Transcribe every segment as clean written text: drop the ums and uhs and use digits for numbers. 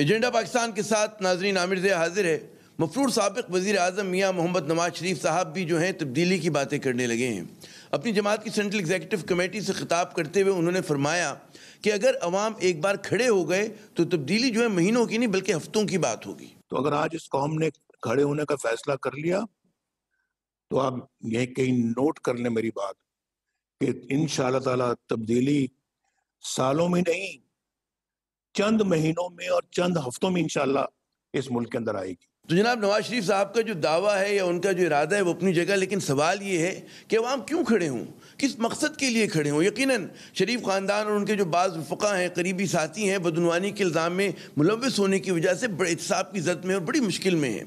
Agenda Pakistan کے ساتھ ناظرین عامر ضیاء حاضر ہے۔ مفرور سابق وزیر اعظم میاں محمد نواز شریف صاحب بھی جو ہیں تبدیلی کی باتیں کرنے لگے ہیں۔ اپنی جماعت کی سینٹرل ایگزیکٹو کمیٹی سے خطاب کرتے ہوئے انہوں نے فرمایا کہ اگر عوام ایک بار کھڑے ہو گئے تو تبدیلی جو ہے مہینوں کی نہیں بلکہ ہفتوں کی بات ہوگی۔ تو اگر آج اس قوم نے کھڑے ہونے کا فیصلہ کر لیا تو آپ یہ کہیں نوٹ کر لیں میری بات کہ انشاءاللہ تعالی تبدیلی سالوں میں نہیں، چند مہینوں میں اور چند ہفتوں میں انشاءاللہ اس ملک کے اندر آئے گی۔ تو جناب نواز شریف صاحب کا جو دعویٰ ہے یا ان کا جو ارادہ ہے وہ اپنی جگہ، لیکن سوال یہ ہے کہ عوام کیوں کھڑے ہوں، کس مقصد کے لیے کھڑے ہوں؟ یقیناً شریف خاندان اور ان کے جو بعض رفقا ہیں، قریبی ساتھی ہیں، بدعنوانی کے الزام میں ملوث ہونے کی وجہ سے بڑے احتساب کی زد میں اور بڑی مشکل میں ہیں۔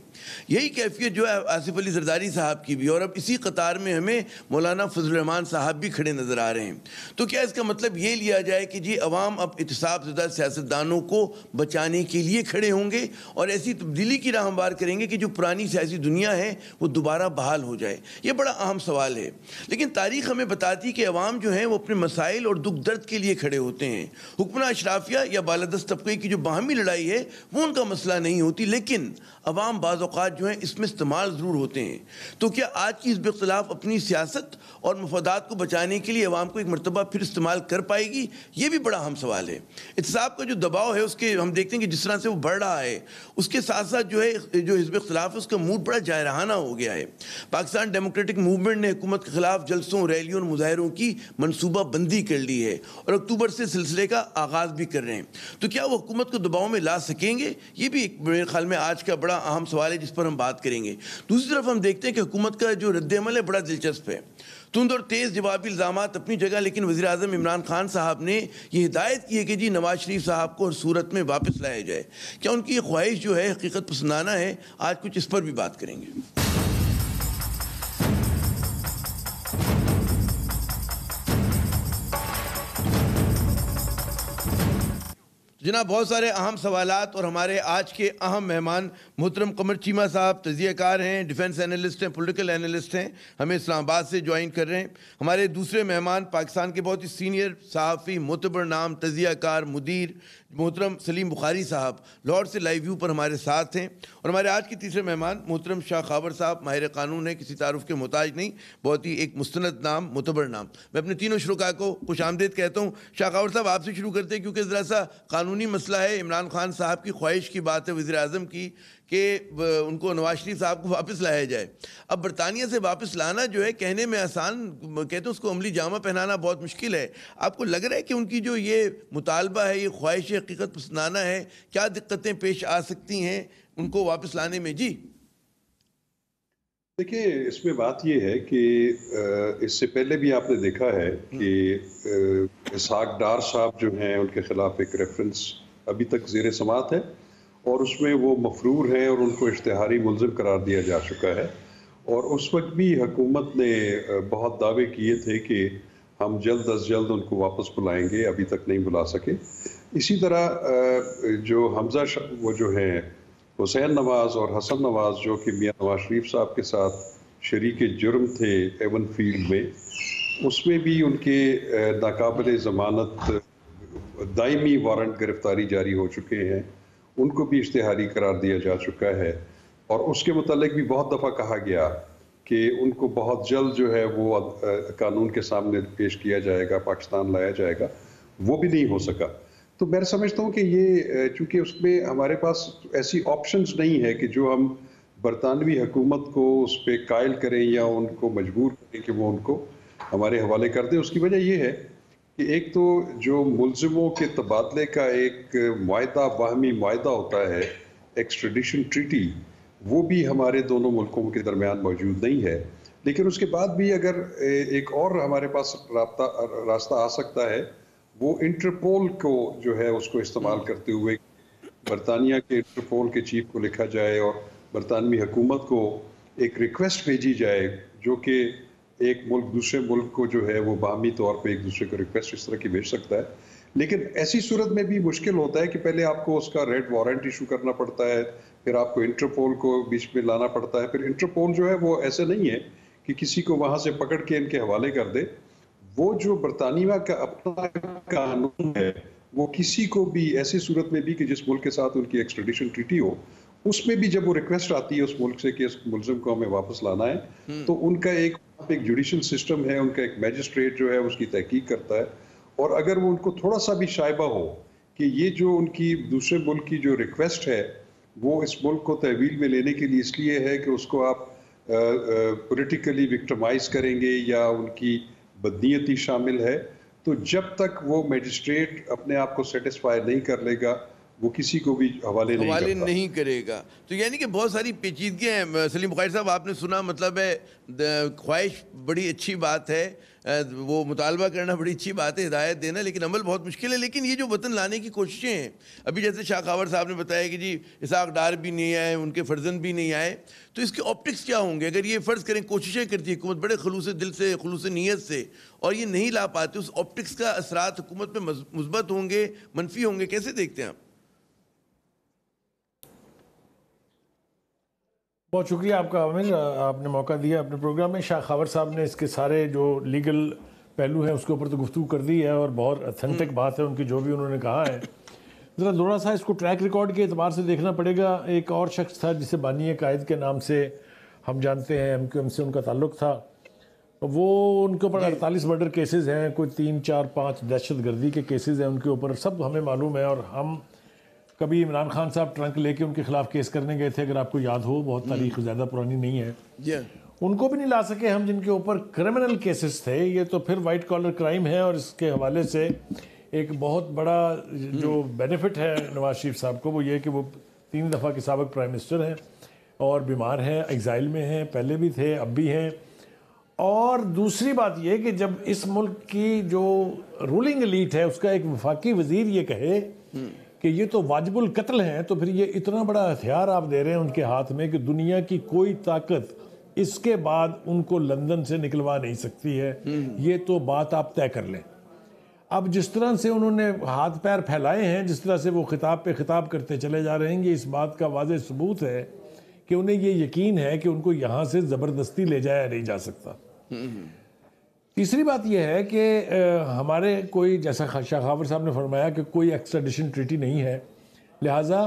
یہی کیفیت جو ہے آصف علی زرداری صاحب کی بھی، اور اب اسی قطار میں ہمیں مولانا فضل الرحمان صاحب بھی کھڑے نظر آ رہے ہیں۔ تو کیا اس کا مطلب یہ لیا جائے کہ جی عوام اب احتساب زدہ سیاستدانوں کو بچانے کے لیے کھڑے ہوں گے اور ایسی تبدیلی کی راہ ہموار کریں گے کہ جو پرانی سیاسی دنیا ہے وہ دوبارہ بحال ہو جائے؟ یہ بڑا اہم سوال ہے، لیکن تاریخ ہمیں بتاتی کہ عوام جو ہیں وہ اپنے مسائل اور دکھ درد کے لیے کھڑے ہوتے ہیں۔ حکمراں اشرافیہ یا بالادست طبقے کی جو باہمی لڑائی ہے وہ ان کا مسئلہ نہیں ہوتی، لیکن عوام بعض اوقات جو ہیں اس میں استعمال ضرور ہوتے ہیں۔ تو کیا آج کی حزب اختلاف اپنی سیاست اور مفادات کو بچانے کے لیے عوام کو ایک مرتبہ پھر استعمال کر پائے گی؟ یہ بھی بڑا اہم سوال ہے۔ احتساب کا جو دباؤ ہے اس کے ہم دیکھتے ہیں کہ جس طرح سے وہ بڑھ رہا ہے، اس کے ساتھ ساتھ جو ہے جو حزب اختلاف اس کا موڈ بڑا جائرہانہ ہو گیا ہے۔ پاکستان ڈیموکریٹک موومنٹ نے حکومت کے خلاف جلسوں، ریلیوں اور مظاہروں کی منصوبہ بندی کر لی ہے اور اکتوبر سے سلسلے کا آغاز بھی کر رہے ہیں۔ تو کیا وہ حکومت کو دباؤ میں لا سکیں گے؟ یہ بھی ایک میرے خیال میں آج کا بڑا اہم سوال ہے جس پر ہم بات کریں گے۔ دوسری طرف ہم دیکھتے ہیں کہ حکومت کا جو رد عمل ہے بڑا دلچسپ ہے۔ تند اور تیز جوابی الزامات اپنی جگہ، لیکن وزیر اعظم عمران خان صاحب نے یہ ہدایت کی ہے کہ جی نواز شریف صاحب کو ہر صورت میں واپس لایا جائے۔ کیا ان کی یہ خواہش جو ہے حقیقت پسندانہ ہے؟ آج کچھ اس پر بھی بات کریں گے۔ جناب بہت سارے اہم سوالات، اور ہمارے آج کے اہم مہمان محترم قمر چیمہ صاحب تجزیہ کار ہیں، ڈیفنس اینالسٹ ہیں، پولیٹیکل اینالسٹ ہیں، ہمیں اسلام آباد سے جوائن کر رہے ہیں۔ ہمارے دوسرے مہمان پاکستان کے بہت ہی سینئر صحافی، معتبر نام، تجزیہ کار، مدیر محترم سلیم بخاری صاحب لاہور سے لائیو ویو پر ہمارے ساتھ ہیں۔ اور ہمارے آج کے تیسرے مہمان محترم شاہ خاور صاحب، ماہر قانون ہیں، کسی تعارف کے محتاج نہیں، بہت ہی ایک مستند نام، معتبر نام۔ میں اپنے تینوں شرکاء کو خوش آمدید کہتا ہوں۔ شاہ خاور صاحب آپ سے شروع کرتے ہیں کیونکہ ذرا سا قانونی مسئلہ ہے۔ عمران خان صاحب کی خواہش کی بات ہے وزیر اعظم کی کہ ان کو نواز شریف صاحب کو واپس لایا جائے۔ اب برطانیہ سے واپس لانا جو ہے کہنے میں آسان، کہتے ہیں اس کو عملی جامہ پہنانا بہت مشکل ہے۔ آپ کو لگ رہا ہے کہ ان کی جو یہ مطالبہ ہے، یہ خواہش حقیقت پسندانہ ہے؟ کیا دقتیں پیش آ سکتی ہیں ان کو واپس لانے میں؟ جی دیکھیں، اس میں بات یہ ہے کہ اس سے پہلے بھی آپ نے دیکھا ہے کہ اسحاق ڈار صاحب جو ہیں ان کے خلاف ایک ریفرنس ابھی تک زیر سماعت ہے، اور اس میں وہ مفرور ہیں اور ان کو اشتہاری ملزم قرار دیا جا چکا ہے۔ اور اس وقت بھی حکومت نے بہت دعوے کیے تھے کہ ہم جلد از جلد ان کو واپس بلائیں گے، ابھی تک نہیں بلا سکے۔ اسی طرح جو حمزہ وہ جو ہیں حسین نواز اور حسن نواز، جو کہ میاں نواز شریف صاحب کے ساتھ شریک جرم تھے ایون فیلڈ میں، اس میں بھی ان کے ناقابل ضمانت دائمی وارنٹ گرفتاری جاری ہو چکے ہیں، ان کو بھی اشتہاری قرار دیا جا چکا ہے۔ اور اس کے متعلق بھی بہت دفعہ کہا گیا کہ ان کو بہت جلد جو ہے وہ قانون کے سامنے پیش کیا جائے گا، پاکستان لایا جائے گا، وہ بھی نہیں ہو سکا۔ تو میں سمجھتا ہوں کہ یہ چونکہ اس میں ہمارے پاس ایسی آپشنز نہیں ہے کہ جو ہم برطانوی حکومت کو اس پہ قائل کریں یا ان کو مجبور کریں کہ وہ ان کو ہمارے حوالے کر دیں۔ اس کی وجہ یہ ہے کہ ایک تو جو ملزموں کے تبادلے کا ایک معاہدہ، باہمی معاہدہ ہوتا ہے، ایکسٹریڈیشن ٹریٹی، وہ بھی ہمارے دونوں ملکوں کے درمیان موجود نہیں ہے۔ لیکن اس کے بعد بھی اگر ایک اور ہمارے پاس راستہ آ سکتا ہے، وہ انٹرپول کو جو ہے اس کو استعمال کرتے ہوئے برطانیہ کے انٹرپول کے چیف کو لکھا جائے اور برطانوی حکومت کو ایک ریکویسٹ بھیجی جائے، جو کہ ایک ملک دوسرے ملک کو جو ہے وہ باہمی طور پہ ایک دوسرے کو ریکویسٹ اس طرح کی بھیج سکتا ہے۔ لیکن ایسی صورت میں بھی مشکل ہوتا ہے کہ پہلے آپ کو اس کا ریڈ وارنٹ ایشو کرنا پڑتا ہے، پھر آپ کو انٹرپول کو بیچ میں لانا پڑتا ہے۔ پھر انٹرپول جو ہے وہ ایسے نہیں ہے کہ کسی کو وہاں سے پکڑ کے ان کے حوالے کر دے۔ وہ جو برطانیہ کا اپنا قانون ہے وہ کسی کو بھی ایسی صورت میں بھی کہ جس ملک کے ساتھ ان کی ایکسٹریڈیشن ٹریٹی ہو، اس میں بھی جب وہ ریکویسٹ آتی ہے اس ملک سے کہ اس ملزم کو ہمیں واپس لانا ہے، تو ان کا ایک جوڈیشل سسٹم ہے، ان کا ایک میجسٹریٹ جو ہے اس کی تحقیق کرتا ہے، اور اگر وہ ان کو تھوڑا سا بھی شائبہ ہو کہ یہ جو ان کی دوسرے ملک کی جو ریکویسٹ ہے وہ اس ملک کو تحویل میں لینے کے لیے اس لیے ہے کہ اس کو آپ پولیٹیکلی وکٹمائز کریں گے یا ان کی بدنیتی شامل ہے، تو جب تک وہ میجسٹریٹ اپنے آپ کو سیٹسفائی نہیں کر لے گا وہ کسی کو بھی حوالے نہیں کرے گا. تو یعنی کہ بہت ساری پیچیدگیاں ہیں. سلیم بخاری صاحب آپ نے سنا، مطلب ہے خواہش بڑی اچھی بات ہے، وہ مطالبہ کرنا بڑی اچھی بات ہے، ہدایت دینا، لیکن عمل بہت مشکل ہے. لیکن یہ جو وطن لانے کی کوششیں ہیں، ابھی جیسے شاہ خاور صاحب نے بتایا کہ جی اسحاق ڈار بھی نہیں آئے، ان کے فرزند بھی نہیں آئے، تو اس کے آپٹکس کیا ہوں گے؟ اگر یہ فرض کریں کوششیں کرتی حکومت بڑے خلوص دل سے، خلوص نیت سے، اور یہ نہیں لا پاتے، اس آپٹکس کا اثرات حکومت پہ مثبت ہوں گے، منفی ہوں گے؟ کیسے دیکھتے ہیں آپ؟ بہت شکریہ آپ کا عامر، آپ نے موقع دیا اپنے پروگرام میں. شاہ خاور صاحب نے اس کے سارے جو لیگل پہلو ہیں اس کے اوپر تو گفتگو کر دی ہے، اور بہت اتھینٹک بات ہے ان کی جو بھی انہوں نے کہا ہے. ذرا تھوڑا سا اس کو ٹریک ریکارڈ کے اعتبار سے دیکھنا پڑے گا. ایک اور شخص تھا جسے بانی قائد کے نام سے ہم جانتے ہیں، ایم کیو ایم سے ان کا تعلق تھا. وہ ان کے اوپر 48 مرڈر کیسز ہیں، کوئی 3 4 5 دہشت گردی کے کیسز ہیں ان کے اوپر، سب ہمیں معلوم ہے. اور ہم کبھی عمران خان صاحب ٹرنک لے کے ان کے خلاف کیس کرنے گئے تھے، اگر آپ کو یاد ہو، بہت تاریخ زیادہ پرانی نہیں ہے. ان کو بھی نہیں لا سکے ہم، جن کے اوپر کرمنل کیسز تھے. یہ تو پھر وائٹ کالر کرائم ہے، اور اس کے حوالے سے ایک بہت بڑا جو بینیفٹ ہے نواز شریف صاحب کو، وہ یہ کہ وہ 3 دفعہ کے سابق پرائم منسٹر ہیں اور بیمار ہیں، ایگزائل میں ہیں، پہلے بھی تھے اب بھی ہیں. اور دوسری بات یہ کہ جب اس ملک کی جو رولنگ ایلیٹ ہے اس کا ایک وفاقی وزیر یہ کہے کہ یہ تو واجب القتل ہیں، تو پھر یہ اتنا بڑا ہتھیار آپ دے رہے ہیں ان کے ہاتھ میں کہ دنیا کی کوئی طاقت اس کے بعد ان کو لندن سے نکلوا نہیں سکتی ہے. یہ تو بات آپ طے کر لیں. اب جس طرح سے انہوں نے ہاتھ پیر پھیلائے ہیں، جس طرح سے وہ خطاب پہ خطاب کرتے چلے جا رہے ہیں، یہ اس بات کا واضح ثبوت ہے کہ انہیں یہ یقین ہے کہ ان کو یہاں سے زبردستی لے جایا نہیں جا سکتا. تیسری بات یہ ہے کہ ہمارے کوئی، جیسا شاہ خاور صاحب نے فرمایا کہ کوئی ایکسٹریڈیشن ٹریٹی نہیں ہے، لہٰذا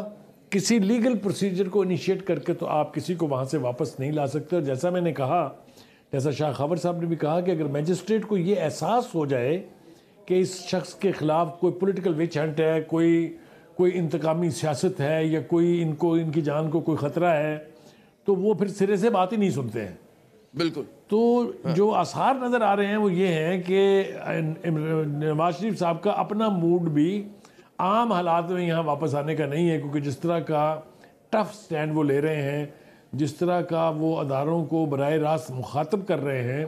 کسی لیگل پروسیجر کو انیشیٹ کر کے تو آپ کسی کو وہاں سے واپس نہیں لا سکتے. اور جیسا میں نے کہا، جیسا شاہ خاور صاحب نے بھی کہا کہ اگر میجسٹریٹ کو یہ احساس ہو جائے کہ اس شخص کے خلاف کوئی پولیٹیکل وچ ہنٹ ہے، کوئی انتقامی سیاست ہے، یا کوئی ان کی جان کو کوئی خطرہ ہے، تو وہ پھر سرے سے بات ہی نہیں سنتے ہیں. بالکل. تو جو آثار نظر آ رہے ہیں وہ یہ ہیں کہ نواز شریف صاحب کا اپنا موڈ بھی عام حالات میں یہاں واپس آنے کا نہیں ہے، کیونکہ جس طرح کا ٹف سٹینڈ وہ لے رہے ہیں، جس طرح کا وہ اداروں کو براہ راست مخاطب کر رہے ہیں،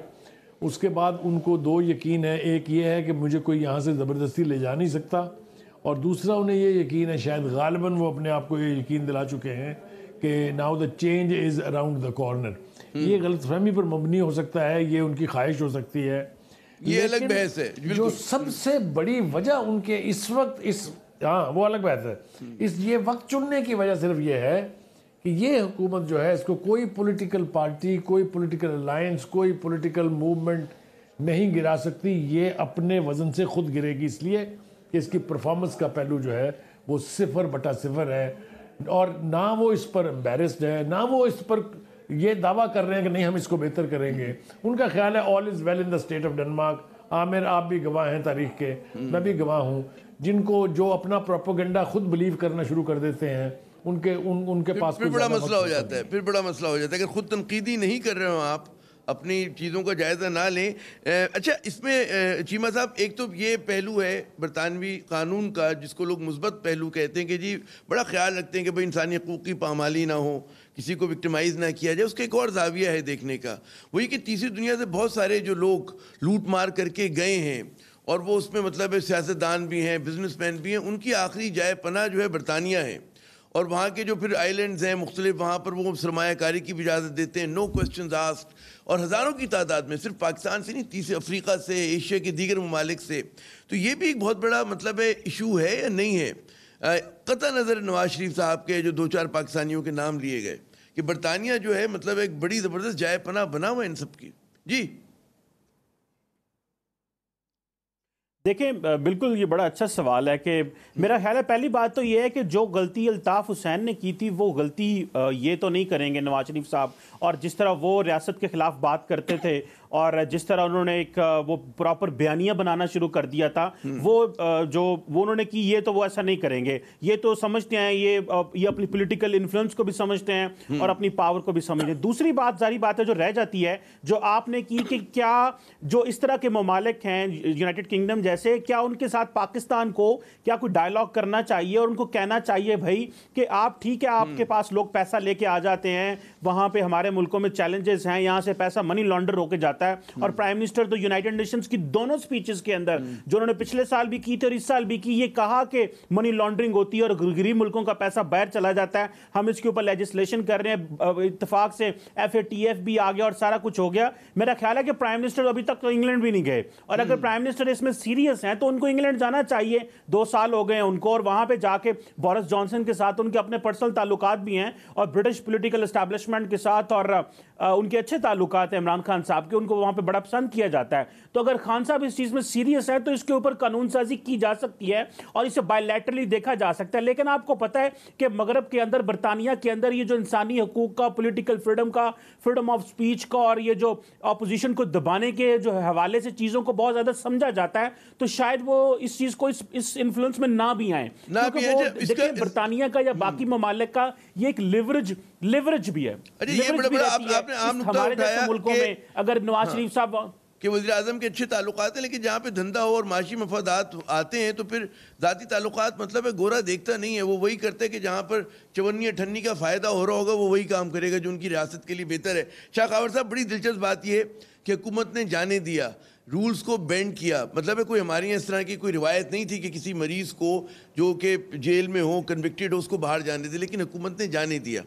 اس کے بعد ان کو 2 یقین ہے. ایک یہ ہے کہ مجھے کوئی یہاں سے زبردستی لے جا نہیں سکتا، اور دوسرا انہیں یہ یقین ہے، شاید غالباً وہ اپنے آپ کو یہ یقین دلا چکے ہیں کہ now the change is around the corner. یہ غلط فہمی پر مبنی ہو سکتا ہے، یہ ان کی خواہش ہو سکتی ہے. یہ الگ بحث ہے. جو سب سے بڑی وجہ ان کے اس وقت وہ الگ بحث ہے. یہ وقت چننے کی وجہ صرف یہ ہے کہ یہ حکومت جو ہے، اس کو کوئی پولیٹیکل پارٹی، کوئی پولیٹیکل الائنس، کوئی پولیٹیکل موومنٹ نہیں گرا سکتی. یہ اپنے وزن سے خود گرے گی، اس لیے کہ اس کی پرفارمنس کا پہلو جو ہے وہ 0/0 ہے. اور نہ وہ اس پر امبیرسڈ ہے، نہ وہ اس پر یہ دعویٰ کر رہے ہیں کہ نہیں ہم اس کو بہتر کریں گے. ان کا خیال ہے all is well in the state of Denmark. Aamir آپ بھی گواہ ہیں تاریخ کے، میں بھی گواہ ہوں. جن کو جو اپنا پروپیگنڈا خود بلیو کرنا شروع کر دیتے ہیں، ان کے پاس پھر بڑا مسئلہ ہو جاتا ہے. اگر خود تنقیدی نہیں کر رہے ہو، آپ اپنی چیزوں کا جائزہ نہ لیں. اچھا، اس میں چیمہ صاحب ایک تو یہ پہلو ہے برطانوی قانون کا، جس کو لوگ مثبت پہلو کہتے ہیں کہ جی بڑا خیال رکھتے ہیں کہ بھائی انسانی حقوق کی پامالی نہ ہو، کسی کو وکٹمائز نہ کیا جائے. اس کا ایک اور زاویہ ہے دیکھنے کا، وہی کہ تیسری دنیا سے بہت سارے جو لوگ لوٹ مار کر کے گئے ہیں، اور وہ اس میں مطلب سیاستدان بھی ہیں، بزنس مین بھی ہیں، ان کی آخری جائے پناہ جو ہے برطانیہ ہے. اور وہاں کے جو پھر آئی لینڈز ہیں مختلف، وہاں پر وہ سرمایہ کاری کی بھی اجازت دیتے ہیں، نو کوسچنز آسکڈ. اور ہزاروں کی تعداد میں، صرف پاکستان سے نہیں، تیسرے افریقہ سے، ایشیا کے دیگر ممالک سے. تو یہ بھی ایک بہت بڑا مطلب ہے ایشو ہے یا نہیں ہے؟ قطع نظر نواز شریف صاحب کے جو 2-4 پاکستانیوں کے نام لیے گئے، کہ برطانیہ جو ہے مطلب ایک بڑی زبردست جائے پناہ بنا ہوا ہے ان سب کی. جی دیکھیں بالکل یہ بڑا اچھا سوال ہے کہ میرا خیال ہے پہلی بات تو یہ ہے کہ جو غلطی الطاف حسین نے کی تھی وہ غلطی یہ تو نہیں کریں گے نواز شریف صاحب، اور جس طرح وہ ریاست کے خلاف بات کرتے تھے اور جس طرح انہوں نے ایک وہ پراپر بیانیہ بنانا شروع کر دیا تھا، وہ انہوں نے کی، یہ تو وہ ایسا نہیں کریں گے. یہ تو سمجھتے ہیں، یہ اپنی پولیٹیکل انفلوئنس کو بھی سمجھتے ہیں اور اپنی پاور کو بھی سمجھتے ہیں. دوسری بات ظاہری بات ہے جو رہ جاتی ہے جو آپ نے کی کہ کیا جو اس طرح کے ممالک ہیں یونائٹڈ کنگڈم جیسے، کیا ان کے ساتھ پاکستان کو کیا کوئی ڈائیلاگ کرنا چاہیے اور ان کو کہنا چاہیے بھائی کہ آپ ٹھیک ہے، آپ کے پاس لوگ پیسہ لے کے آ جاتے ہیں، وہاں پہ ہمارے ملکوں میں چیلنجز ہیں، یہاں سے پیسہ منی لانڈر ہو کے جاتا ہے. اور پرائم منسٹر تو یونائٹڈ نیشنز کی دونوں سپیچز کے اندر جو انہوں نے پچھلے سال بھی کی تھی اور اس سال بھی کی، یہ کہا کہ منی لانڈرنگ ہوتی ہے اور غریب ملکوں کا پیسہ باہر چلا جاتا ہے. ہم اس کے اوپر لیجسلیشن کر رہے ہیں، اتفاق سے FATF بھی آ گیا اور سارا کچھ ہو گیا. میرا خیال ہے کہ پرائم منسٹر ابھی تک تو انگلینڈ بھی نہیں گئے، اور اگر پرائم منسٹر اس میں سیریس ہیں تو ان کو انگلینڈ جانا چاہیے. 2 سال ہو گئے ہیں ان کو، اور وہاں پہ جا کے بورس جانسن کے ساتھ ان کے اپنے پرسنل تعلقات بھی ہیں اور برٹش پولیٹیکل اسٹیبلشمنٹ کے ساتھ، اور ان کے اچھے تعلقات ہیں عمران خان صاحب کے، ان کو وہاں پہ بڑا پسند کیا جاتا ہے. تو اگر خان صاحب اس چیز میں سیریس ہے تو اس کے اوپر قانون سازی کی جا سکتی ہے اور اسے بائی لیٹرلی دیکھا جا سکتا ہے. لیکن آپ کو پتہ ہے کہ مغرب کے اندر، برطانیہ کے اندر، یہ جو انسانی حقوق کا، پولیٹیکل فریڈم کا، فرڈم آف سپیچ کا، اور یہ جو اپوزیشن کو دبانے کے جو حوالے سے چیزوں کو بہت زیادہ سمجھا جاتا ہے، تو شاید وہ اس چیز کو اس انفلوئنس میں نہ بھی آئیں. کیونکہ وہ دیکھیں برطانیہ کا یا باقی ممالک کا یہ ایک لیوریج بھی ہے. ہمارے جیسے ملکوں میں اگر نواز شریف صاحب کہ وزیر اعظم کے اچھے تعلقات ہیں، لیکن جہاں پہ دھندا ہو اور معاشی مفادات آتے ہیں تو پھر ذاتی تعلقات مطلب ہے گورا دیکھتا نہیں ہے. وہ وہی کرتے کہ جہاں پر چونی اٹھنی کا فائدہ ہو رہا ہوگا وہ وہی کام کرے گا جو ان کی ریاست کے لیے بہتر ہے. شاہ خاور صاحب، بڑی دلچسپ بات یہ ہے کہ حکومت نے جانے دیا، رولز کو بینڈ کیا. مطلب ہے کوئی ہمارے یہاں اس طرح کی کوئی روایت نہیں تھی کہ کسی مریض کو جو کہ جیل میں ہو، کنوکٹڈ ہو، اس کو باہر جانے دے، لیکن حکومت نے جانے دیا.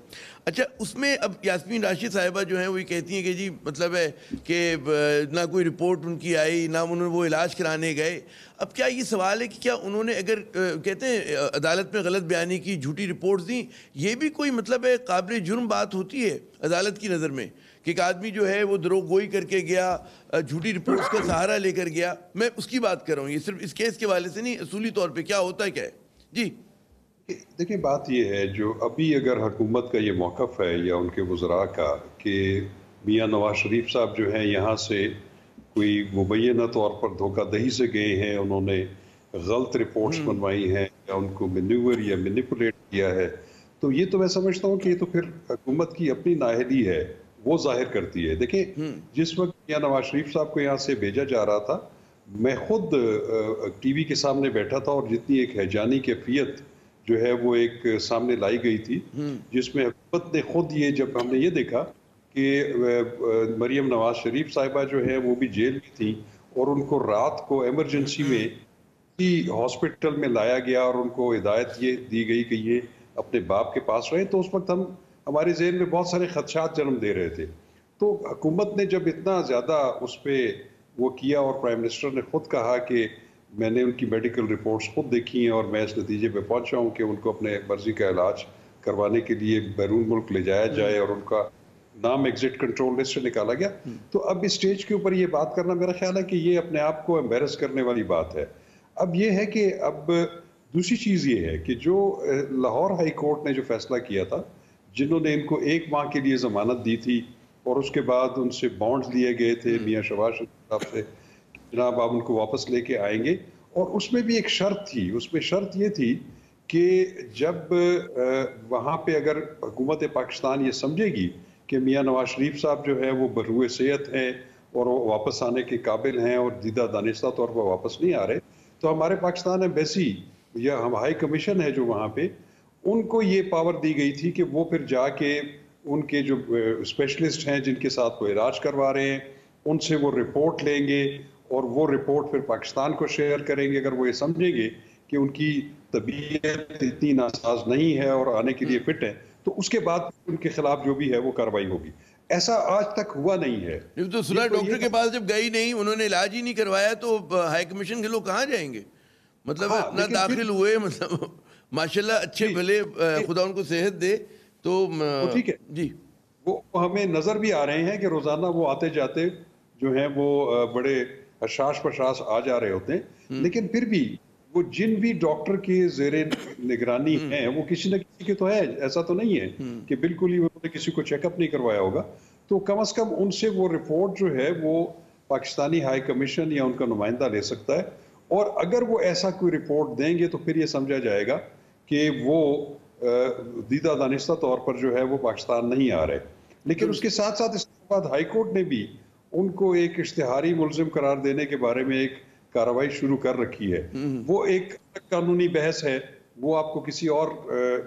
اچھا، اس میں اب یاسمین راشد صاحبہ جو ہیں وہ یہ کہتی ہیں کہ جی مطلب ہے کہ نہ کوئی رپورٹ ان کی آئی، نہ انہوں نے وہ علاج کرانے گئے. اب کیا یہ سوال ہے کہ کیا انہوں نے اگر کہتے ہیں عدالت میں غلط بیانی کی، جھوٹی رپورٹس دیں، یہ بھی کوئی مطلب ہے قابل جرم بات ہوتی ہے عدالت کی نظر میں کہ ایک آدمی جو ہے وہ دروغ گوئی کر کے گیا، جھوٹی رپورٹس کا سہارا لے کر گیا؟ میں اس کی بات کر رہا ہوں، یہ صرف اس کیس کے حوالے سے نہیں، اصولی طور پہ کیا ہوتا ہے کیا ہے. جی دیکھیں، بات یہ ہے جو ابھی اگر حکومت کا یہ موقف ہے یا ان کے وزراء کا کہ میاں نواز شریف صاحب جو ہیں یہاں سے کوئی مبینہ طور پر دھوکہ دہی سے گئے ہیں، انہوں نے غلط رپورٹس بنوائی ہیں یا ان کو مینیور یا مینیپولیٹ کیا ہے، تو یہ تو میں سمجھتا ہوں کہ یہ تو پھر حکومت کی اپنی نااہلی ہے، وہ ظاہر کرتی ہے. دیکھیں، جس وقت میاں نواز شریف صاحب کو یہاں سے بھیجا جا رہا تھا، میں خود ٹی وی کے سامنے بیٹھا تھا، اور جتنی ایک ہیجانی کیفیت جو ہے وہ ایک سامنے لائی گئی تھی، جس میں حکومت نے خود یہ، جب ہم نے یہ دیکھا کہ مریم نواز شریف صاحبہ جو ہے وہ بھی جیل میں تھیں اور ان کو رات کو ایمرجنسی میں ہاسپٹل میں لایا گیا اور ان کو ہدایت یہ دی گئی کہ یہ اپنے باپ کے پاس رہے، تو اس وقت ہمارے ذہن میں بہت سارے خدشات جنم دے رہے تھے. تو حکومت نے جب اتنا زیادہ اس پہ وہ کیا، اور پرائم منسٹر نے خود کہا کہ میں نے ان کی میڈیکل رپورٹس خود دیکھی ہیں اور میں اس نتیجے پہ پہنچا ہوں کہ ان کو اپنے مرضی کا علاج کروانے کے لیے بیرون ملک لے جایا جائے اور ان کا نام ایگزٹ کنٹرول لسٹ سے نکالا گیا، تو اب اس سٹیج کے اوپر یہ بات کرنا میرا خیال ہے کہ یہ اپنے آپ کو امبیرس کرنے والی بات ہے. اب یہ ہے کہ اب دوسری چیز یہ ہے کہ جو لاہور ہائی کورٹ نے جو فیصلہ کیا تھا، جنہوں نے ان کو 1 ماہ کے لیے ضمانت دی تھی اور اس کے بعد ان سے بانڈز لیے گئے تھے میاں شہباز شریف صاحب سے، جناب آپ ان کو واپس لے کے آئیں گے، اور اس میں بھی ایک شرط تھی. اس میں شرط یہ تھی کہ جب وہاں پہ اگر حکومت پاکستان یہ سمجھے گی کہ میاں نواز شریف صاحب جو ہے وہ بروئے صحت ہیں اور وہ واپس آنے کے قابل ہیں اور دیدہ دانستہ طور پر واپس نہیں آ رہے، تو ہمارے پاکستان ایمبیسی یا ہم ہائی کمیشن ہے جو وہاں پہ، ان کو یہ پاور دی گئی تھی کہ وہ پھر جا کے ان کے جو اسپیشلسٹ ہیں جن کے ساتھ وہ علاج کروا رہے ہیں ان سے وہ رپورٹ لیں گے، اور وہ رپورٹ پھر پاکستان کو شیئر کریں گے اگر وہ یہ سمجھیں گے کہ ان کی طبیعت اتنی ناساز نہیں ہے اور آنے کے لیے فٹ ہے، تو اس کے بعد ان کے خلاف جو بھی ہے وہ کارروائی ہوگی. ایسا آج تک ہوا نہیں ہے. تو صلاح ڈاکٹر کے پاس جب گئی نہیں، انہوں نے علاج ہی نہیں کروایا، تو ہائی کمیشن کے لوگ کہاں جائیں گے؟ مطلب اتنا داخل ہوئے، مطلب ماشاءاللہ اچھے بھلے، خدا ان کو صحت دے، تو ٹھیک ہے جی. وہ ہمیں نظر بھی آ رہے ہیں کہ روزانہ وہ آتے جاتے جو ہیں وہ بڑے حشاش پشاش آ جا رہے ہوتے ہیں، لیکن پھر بھی وہ جن بھی ڈاکٹر کے زیر نگرانی ہیں وہ کسی نہ کسی کے تو ہے، ایسا تو نہیں ہے کہ بالکل ہی انہوں نے کسی کو چیک اپ نہیں کروایا ہوگا. تو کم از کم ان سے وہ رپورٹ جو ہے وہ پاکستانی ہائی کمیشن یا ان کا نمائندہ لے سکتا ہے، اور اگر وہ ایسا کوئی رپورٹ دیں گے تو پھر یہ سمجھا جائے گا کہ وہ دیدہ دانستہ طور پر جو ہے وہ پاکستان نہیں آ رہے. لیکن اس کے ساتھ ساتھ اس کے بعد ہائی کورٹ نے بھی ان کو ایک اشتہاری ملزم قرار دینے کے بارے میں ایک کارروائی شروع کر رکھی ہے. وہ ایک قانونی بحث ہے، وہ آپ کو کسی اور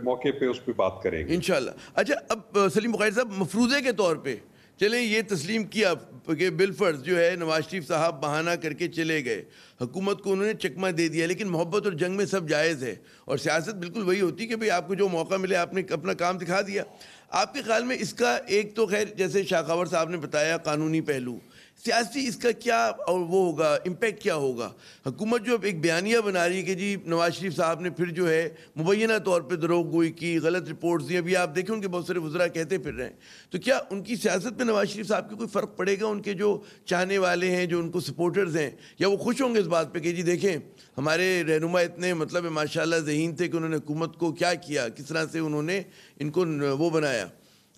موقع پہ اس پہ بات کریں گے انشاءاللہ. اچھا اب سلیم بخاری صاحب، مفروضے کے طور پہ چلیں یہ تسلیم کیا کہ بالفرض جو ہے نواز شریف صاحب بہانہ کر کے چلے گئے، حکومت کو انہوں نے چکمہ دے دیا، لیکن محبت اور جنگ میں سب جائز ہے، اور سیاست بالکل وہی ہوتی کہ بھئی آپ کو جو موقع ملے آپ نے اپنا کام دکھا دیا. آپ کے خیال میں اس کا ایک تو خیر جیسے شاہ خاور صاحب نے بتایا قانونی پہلو، سیاسی اس کا کیا اور وہ ہوگا، امپیکٹ کیا ہوگا؟ حکومت جو ایک بیانیہ بنا رہی ہے کہ جی نواز شریف صاحب نے پھر جو ہے مبینہ طور پہ دروغ گوئی کی، غلط رپورٹس دی، ابھی آپ دیکھیں ان کے بہت سارے وزراء کہتے پھر رہے ہیں، تو کیا ان کی سیاست میں نواز شریف صاحب کی کوئی فرق پڑے گا؟ ان کے جو چاہنے والے ہیں، جو ان کو سپورٹرز ہیں، یا وہ خوش ہوں گے اس بات پہ کہ جی دیکھیں ہمارے رہنما اتنے مطلب ماشاءاللہ ذہین تھے کہ انہوں نے حکومت کو کیا کیا، کس طرح سے انہوں نے ان کو وہ بنایا،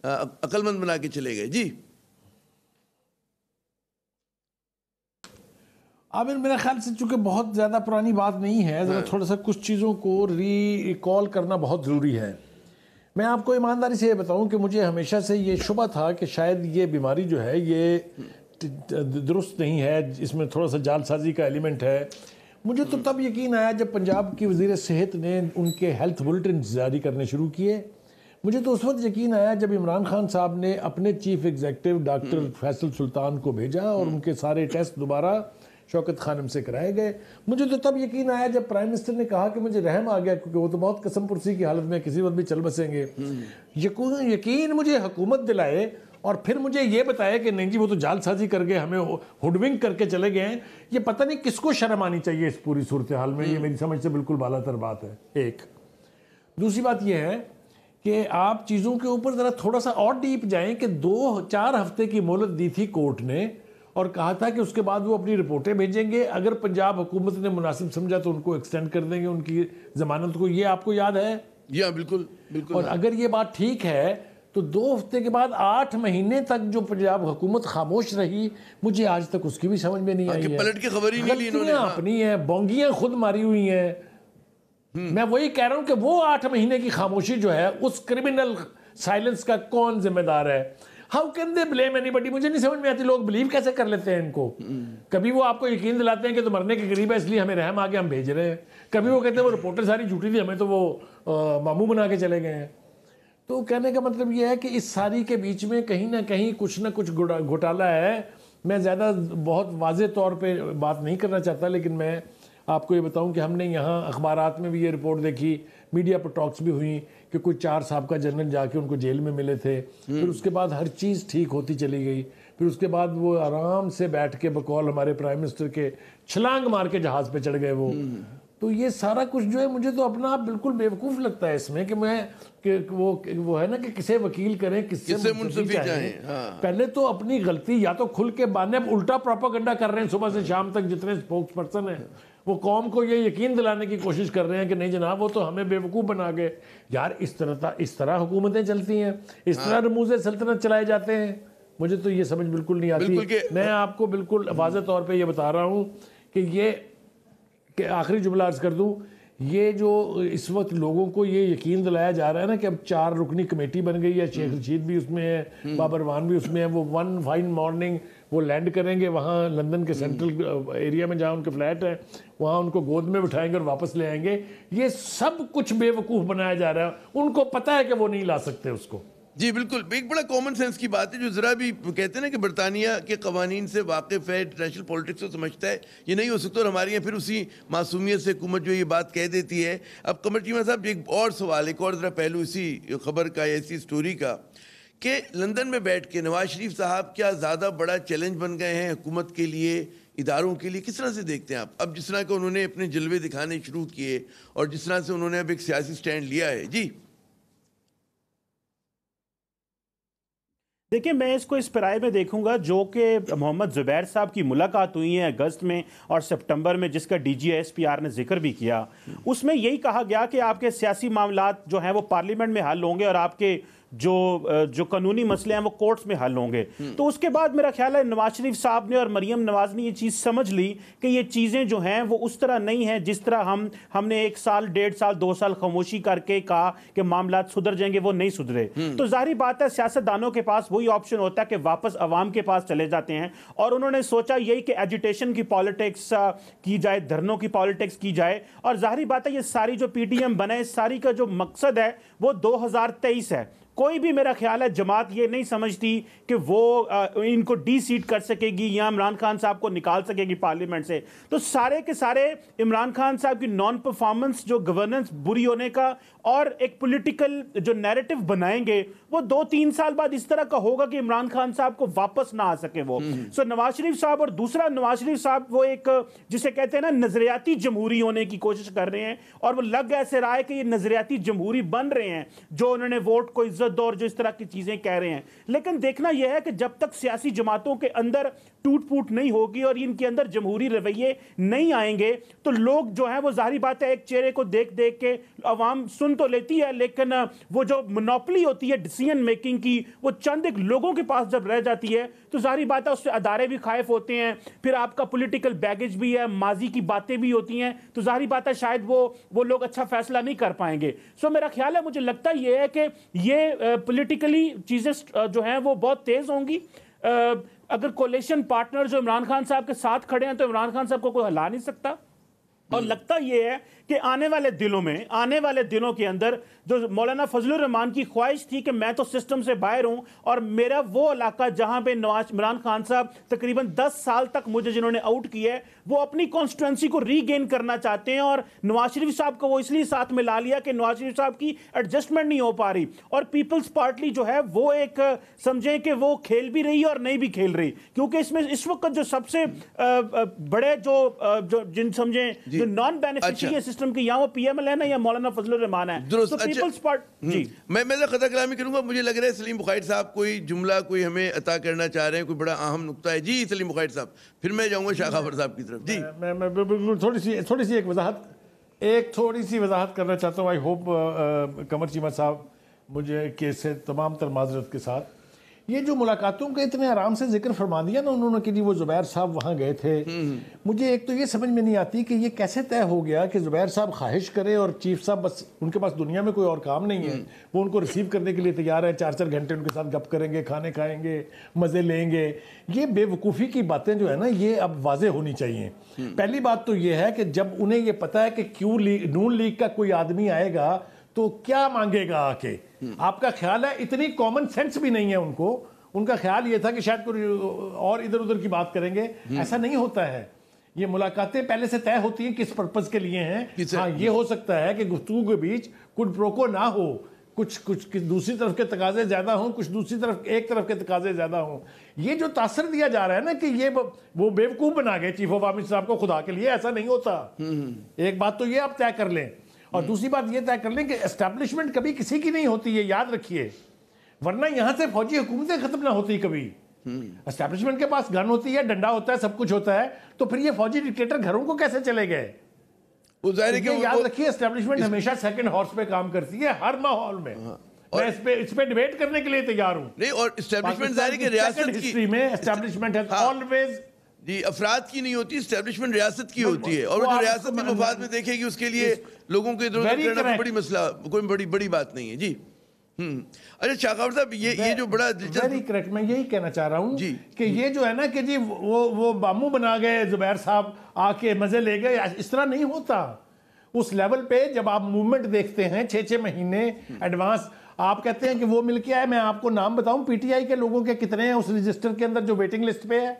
عقل مند بنا کے چلے گئے؟ جی عامر، میرے خیال سے چونکہ بہت زیادہ پرانی بات نہیں ہے، ذرا تھوڑا سا کچھ چیزوں کو ریکال کرنا بہت ضروری ہے. میں آپ کو ایمانداری سے یہ بتاؤں کہ مجھے ہمیشہ سے یہ شبہ تھا کہ شاید یہ بیماری جو ہے یہ درست نہیں ہے، اس میں تھوڑا سا جال سازی کا ایلیمنٹ ہے. مجھے تو تب یقین آیا جب پنجاب کی وزیر صحت نے ان کے ہیلتھ بلٹن جاری کرنے شروع کیے. مجھے تو اس وقت یقین آیا جب عمران خان صاحب نے اپنے چیف ایگزیکٹو ڈاکٹر فیصل سلطان کو بھیجا اور ان کے سارے ٹیسٹ دوبارہ شوکت خانم سے کرائے گئے. مجھے تو تب یقین آیا جب پرائم منسٹر نے کہا کہ مجھے رحم آ گیا، کیونکہ وہ تو بہت قسم پرسی کی حالت میں کسی وقت بھی چل بسیں گے. یقین مجھے حکومت دلائے اور پھر مجھے یہ بتایا کہ نہیں جی وہ تو جال سازی کر کے ہمیں ہوڈونگ کر کے چلے گئے ہیں. یہ پتہ نہیں کس کو شرم آنی چاہیے اس پوری صورتحال میں. یہ میری سمجھ سے بالکل بالا تر بات ہے. ایک دوسری بات یہ ہے کہ آپ چیزوں کے اوپر ذرا تھوڑا سا اور ڈیپ جائیں کہ 2-4 ہفتے کی مہلت دی تھی کورٹ نے اور کہا تھا کہ اس کے بعد وہ اپنی رپورٹیں بھیجیں گے، اگر پنجاب حکومت نے مناسب سمجھا تو ان کو ایکسٹینڈ کر دیں گے ان کی ضمانت کو. یہ آپ کو یاد ہے؟ جی ہاں بالکل بالکل. اور اگر یہ بات ٹھیک ہے تو 2 ہفتے کے بعد 8 مہینے تک جو پنجاب حکومت خاموش رہی، مجھے آج تک اس کی بھی سمجھ میں نہیں آئی ہے. پلٹ کے خبر ہی نہیں لی انہوں نے. غلطیاں اپنی ہیں، بونگیاں خود ماری ہوئی ہیں. میں وہی کہہ رہا ہوں کہ وہ 8 مہینے کی خاموشی جو ہے اس کرمنل سائلنس کا کون ذمہ دار ہے؟ ہاؤ کین دے بلیم اینی بڈی؟ مجھے نہیں سمجھ میں آتی لوگ بلیو کیسے کر لیتے ہیں ان کو. کبھی وہ آپ کو یقین دلاتے ہیں کہ تو مرنے کے قریب ہے اس لیے ہمیں رحم آ کے ہم بھیج رہے ہیں، کبھی وہ کہتے ہیں وہ رپورٹر ساری جھوٹی تھی ہمیں تو وہ ماموں بنا کے چلے گئے ہیں. تو کہنے کا مطلب یہ ہے کہ اس ساری کے بیچ میں کہیں نہ کہیں کچھ نہ کچھ گھوٹالا ہے. میں زیادہ بہت واضح طور پہ بات نہیں کرنا چاہتا، لیکن میں آپ کو یہ بتاؤں کہ ہم نے یہاں اخبارات میں بھی یہ رپورٹ دیکھی، میڈیا پر ٹاکس بھی ہوئیں کہ کوئی 4 سابقہ جنرل جا کے ان کو جیل میں ملے تھے. پھر اس کے بعد ہر چیز ٹھیک ہوتی چلی گئی. پھر اس کے بعد وہ آرام سے بیٹھ کے بقول ہمارے پرائم منسٹر کے چھلانگ مار کے جہاز پہ چڑھ گئے وہ. تو یہ سارا کچھ جو ہے مجھے تو اپنا آپ بالکل بیوقوف لگتا ہے اس میں کہ میں کہ وہ ہے نا کہ کسے وکیل کریں کس سے منصفی چاہیں. پہلے تو اپنی غلطی یا تو کھل کے بانے، الٹا پروپیگنڈا کر رہے ہیں صبح سے شام تک جتنے اسپوکس پرسن ہیں، وہ قوم کو یہ یقین دلانے کی کوشش کر رہے ہیں کہ نہیں جناب وہ تو ہمیں بیوقوف بنا گئے. یار اس طرح حکومتیں چلتی ہیں، اس طرح رموز سلطنت چلائے جاتے ہیں. مجھے تو یہ سمجھ بالکل نہیں آتی. میں آپ کو بالکل واضح طور پہ یہ بتا رہا ہوں کہ آخری جملہ عرض کر دوں، یہ جو اس وقت لوگوں کو یہ یقین دلایا جا رہا ہے نا کہ اب 4 رکنی کمیٹی بن گئی ہے، شیخ رشید بھی اس میں ہے، بابر وان بھی اس میں ہے، وہ 1 فائن مارننگ وہ لینڈ کریں گے وہاں لندن کے سینٹرل ایریا میں جہاں ان کے فلیٹ ہے، وہاں ان کو گود میں بٹھائیں گے اور واپس لے آئیں گے. یہ سب کچھ بے وقوف بنایا جا رہا ہے. ان کو پتہ ہے کہ وہ نہیں لا سکتے اس کو. جی بالکل، ایک بڑا کامن سینس کی بات ہے جو ذرا بھی کہتے ہیں نا کہ برطانیہ کے قوانین سے واقف ہے، انٹرنیشنل پولیٹکس کو سمجھتا ہے، یہ نہیں ہو سکتا. اور ہمارے یہاں پھر اسی معصومیت سے حکومت جو یہ بات کہہ دیتی ہے. اب قمر چیمہ صاحب ایک اور سوال، ایک اور ذرا پہلو اسی خبر کا یا اسی سٹوری کا، کہ لندن میں بیٹھ کے نواز شریف صاحب کیا زیادہ بڑا چیلنج بن گئے ہیں حکومت کے لیے، اداروں کے لیے؟ کس طرح سے دیکھتے ہیں آپ اب جس طرح کہ انہوں نے اپنے جلوے دکھانے شروع کیے اور جس طرح سے انہوں نے اب ایک سیاسی سٹینڈ لیا ہے؟ جی دیکھیں میں اس کو اس پرائے میں دیکھوں گا جو کہ محمد زبیر صاحب کی ملاقات ہوئی ہے اگست میں اور سپٹمبر میں، جس کا D G S P R نے ذکر بھی کیا، اس میں یہی کہا گیا کہ آپ کے سیاسی معاملات جو ہیں وہ پارلیمنٹ میں حل ہوں گے اور آپ کے جو قانونی مسئلے ہیں وہ کورٹس میں حل ہوں گے۔ تو اس کے بعد میرا خیال ہے نواز شریف صاحب نے اور مریم نواز نے یہ چیز سمجھ لی کہ یہ چیزیں جو ہیں وہ اس طرح نہیں ہیں جس طرح ہم نے 1 سال 1.5 سال 2 سال خاموشی کر کے کہا کہ معاملات سدھر جائیں گے، وہ نہیں سدھرے۔ تو ظاہری بات ہے سیاستدانوں کے پاس وہی آپشن ہوتا ہے کہ واپس عوام کے پاس چلے جاتے ہیں، اور انہوں نے سوچا یہی کہ ایجیٹیشن کی پالیٹکس کی جائے، دھرنوں کی پالیٹکس کی جائے، اور ظاہری بات ہے یہ ساری جو پی ٹی ایم بنا ہے، ساری کا جو مقصد ہے وہ 2023 ہے۔ کوئی بھی میرا خیال ہے جماعت یہ نہیں سمجھتی کہ وہ ان کو ڈی سیٹ کر سکے گی یا عمران خان صاحب کو نکال سکے گی پارلیمنٹ سے۔ تو سارے کے سارے عمران خان صاحب کی نان پرفارمنس، جو گورننس بری ہونے کا اور ایک پولیٹیکل جو نیریٹو بنائیں گے، وہ 2-3 سال بعد اس طرح کا ہوگا کہ عمران خان صاحب کو واپس نہ آ سکے وہ۔ سو نواز شریف صاحب، اور دوسرا نواز شریف صاحب وہ ایک جسے کہتے ہیں نا نظریاتی جمہوری ہونے کی کوشش کر رہے ہیں، اور وہ لگ ایسے رہا ہے کہ یہ نظریاتی جمہوری بن رہے ہیں جو انہوں نے ووٹ کو عزت دو اور جو اس طرح کی چیزیں کہہ رہے ہیں۔ لیکن دیکھنا یہ ہے کہ جب تک سیاسی جماعتوں کے اندر ٹوٹ پوٹ نہیں ہوگی اور ان کے اندر جمہوری رویے نہیں آئیں گے تو لوگ جو ہیں وہ ظاہری بات ہے ایک چہرے کو دیکھ دیکھ کے عوام سن تو لیتی ہے، لیکن وہ جو منوپلی ہوتی ہے ڈیسیژن میکنگ کی وہ چند ایک لوگوں کے پاس جب رہ جاتی ہے تو ظاہری بات ہے اس سے ادارے بھی خائف ہوتے ہیں، پھر آپ کا پولیٹیکل بیگیج بھی ہے، ماضی کی باتیں بھی ہوتی ہیں، تو ظاہری بات ہے شاید وہ لوگ اچھا فیصلہ نہیں کر پائیں گے۔ سو میرا خیال ہے، مجھے لگتا یہ ہے کہ یہ پولیٹیکلی چیزیں جو ہیں وہ بہت تیز ہوں گی۔ اگر کولیشن پارٹنر جو عمران خان صاحب کے ساتھ کھڑے ہیں تو عمران خان صاحب کو کوئی ہلا نہیں سکتا، اور لگتا یہ ہے کہ آنے والے دنوں کے اندر جو مولانا فضل الرحمان کی خواہش تھی کہ میں تو سسٹم سے باہر ہوں اور میرا وہ علاقہ جہاں پہ عمران خان صاحب تقریباً 10 سال تک مجھے جنہوں نے آؤٹ کیا ہے وہ اپنی کانسٹیٹوئنسی کو ری گین کرنا چاہتے ہیں، اور نواز شریف صاحب کو وہ اس لیے ساتھ میں لا لیا کہ نواز شریف صاحب کی ایڈجسٹمنٹ نہیں ہو پا رہی، اور پیپلز پارٹی جو ہے وہ ایک سمجھیں کہ وہ کھیل بھی رہی ہے اور نہیں بھی کھیل رہی، کیونکہ اس میں اس وقت جو سب سے بڑے جو جن سمجھیں جو نان بینیفیشری سسٹم کی یا وہ پی ایم ایل ہے یا مولانا فضل الرحمان ہے، تو پیپلز پارٹی۔ جی میں خطا کلامی کروں گا، مجھے لگ رہا ہے سلیم بخاری صاحب کوئی جملہ کوئی ہمیں عطا کرنا چاہ رہے ہیں، کوئی بڑا اہم نقطہ ہے۔ جی سلیم بخاری صاحب، پھر میں جاؤں گا شاہ خاور صاحب کی طرف۔ جی میں بالکل تھوڑی سی ایک وضاحت کرنا چاہتا ہوں۔ آئی ہوپ قمر چیمہ صاحب مجھے کہ سے تمام تر معذرت کے ساتھ یہ جو ملاقاتوں کا اتنے آرام سے ذکر فرما دیا نا انہوں نے کہ جی وہ زبیر صاحب وہاں گئے تھے، مجھے ایک تو یہ سمجھ میں نہیں آتی کہ یہ کیسے طے ہو گیا کہ زبیر صاحب خواہش کرے اور چیف صاحب بس ان کے پاس دنیا میں کوئی اور کام نہیں ہے، وہ ان کو ریسیو کرنے کے لیے تیار ہیں، 4 گھنٹے ان کے ساتھ گپ کریں گے، کھانے کھائیں گے، مزے لیں گے۔ یہ بے وقوفی کی باتیں جو ہے نا یہ اب واضح ہونی چاہیے۔ پہلی بات تو یہ ہے کہ جب انہیں یہ پتہ ہے کہ کیوں نون لیگ کا کوئی آدمی آئے گا تو کیا مانگے گا آ کے، آپ کا خیال ہے اتنی کامن سینس بھی نہیں ہے ان کو، ان کا خیال یہ تھا کہ شاید کوئی اور ادھر ادھر کی بات کریں گے، ایسا نہیں ہوتا ہے۔ یہ ملاقاتیں پہلے سے طے ہوتی ہیں کس پرپز کے لیے ہیں۔ ہاں یہ ہو سکتا ہے کہ گفتگو کے بیچ کچھ پروکو نہ ہو، کچھ دوسری طرف کے تقاضے زیادہ ہوں، کچھ دوسری طرف ایک طرف کے تقاضے زیادہ ہوں۔ یہ جو تاثر دیا جا رہا ہے نا کہ یہ وہ بیوقوف بنا گئے چیف آف آرمی صاحب کو خدا کے لیے، ایسا نہیں ہوتا۔ ایک بات تو یہ آپ طے کر لیں، اور دوسری بات یہ طے کر لیں کہ اسٹیبلشمنٹ کبھی کسی کی نہیں ہوتی، یہ یاد رکھیے، ورنہ یہاں سے فوجی حکومتیں ختم نہ ہوتی کبھی۔ اسٹیبلشمنٹ کے پاس گن ہوتی ہے، ڈنڈا ہوتا ہے، سب کچھ ہوتا ہے، تو پھر یہ فوجی ڈکٹیٹر گھروں کو کیسے چلے گئے؟ یاد رکھیے اسٹیبلشمنٹ ہمیشہ سیکنڈ ہارس پہ کام کرتی ہے ہر ماحول میں۔ میں اس پہ ڈیبیٹ کرنے کے لیے تیار ہوں۔ نہیں، اور اسٹیبلشمنٹ ظاہر ہے کہ ریاست کی ہسٹری میں اسٹیبلشمنٹ ہیز آلویز جی افراد کی نہیں ہوتی، اسٹیبلشمنٹ ریاست کی ہوتی ہے، اور وہ جو ریاست کے مفاد میں دیکھے گی اس کے لیے لوگوں کو ادھر ادھر کرنا بڑی مسئلہ، کوئی بڑی بات نہیں ہے۔ جی اچھا شاہ خاور صاحب، یہ جو بڑا ویری کریکٹ، میں یہی کہنا چاہ رہا ہوں کہ یہ جو ہے نا کہ جی وہ بامو بنا گئے زبیر صاحب، آ کے مزے لے گئے، اس طرح نہیں ہوتا۔ اس لیول پہ جب آپ موومنٹ دیکھتے ہیں 6 مہینے ایڈوانس، آپ کہتے ہیں کہ وہ مل کے آئے، میں آپ کو نام بتاؤں پی ٹی آئی کے لوگوں کے کتنے ہیں اس رجسٹر کے اندر جو ویٹنگ لسٹ پہ ہے۔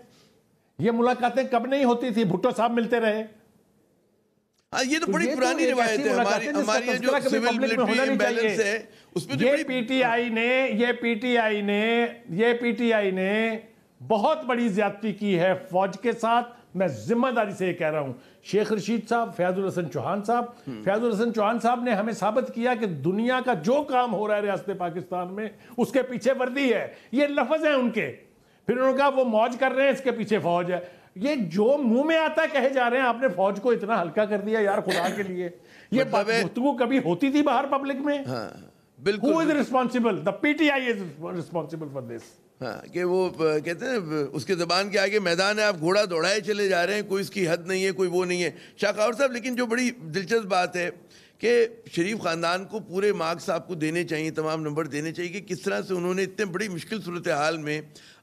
یہ ملاقاتیں کب نہیں ہوتی تھی؟ بھٹو صاحب ملتے رہے۔ یہ تو بڑی پرانی روایت ہے ہماری، جو سول ملٹری امبیلنس ہے اس پہ یہ پی ٹی آئی نے بہت بڑی زیادتی کی ہے فوج کے ساتھ، میں ذمہ داری سے یہ کہہ رہا ہوں. شیخ رشید صاحب, فیاض الحسن چوہان صاحب نے ہمیں ثابت کیا کہ دنیا کا جو کام ہو رہا ہے ریاست پاکستان میں اس کے پیچھے وردی ہے. یہ لفظ ہیں ان کے. پھر انہوں نے کہا وہ موج کر رہے ہیں, اس کے پیچھے فوج ہے. یہ جو منہ میں آتا ہے کہے جا رہے ہیں. آپ نے فوج کو اتنا ہلکا کر دیا یار خدا کے لیے. یہ گفتگو کبھی ہوتی تھی باہر پبلک میں؟ بالکل. Who is responsible? The PTI is responsible for this. ہاں کہ وہ کہتے ہیں اس کے زبان کے آگے میدان ہے, آپ گھوڑا دوڑائے چلے جا رہے ہیں, کوئی اس کی حد نہیں ہے, کوئی وہ نہیں ہے. شاہ خاور صاحب, لیکن جو بڑی دلچسپ بات ہے کہ شریف خاندان کو پورے مارکس آپ کو دینے چاہیے, تمام نمبر دینے چاہیے کہ کس طرح سے انہوں نے اتنے بڑی مشکل صورتحال میں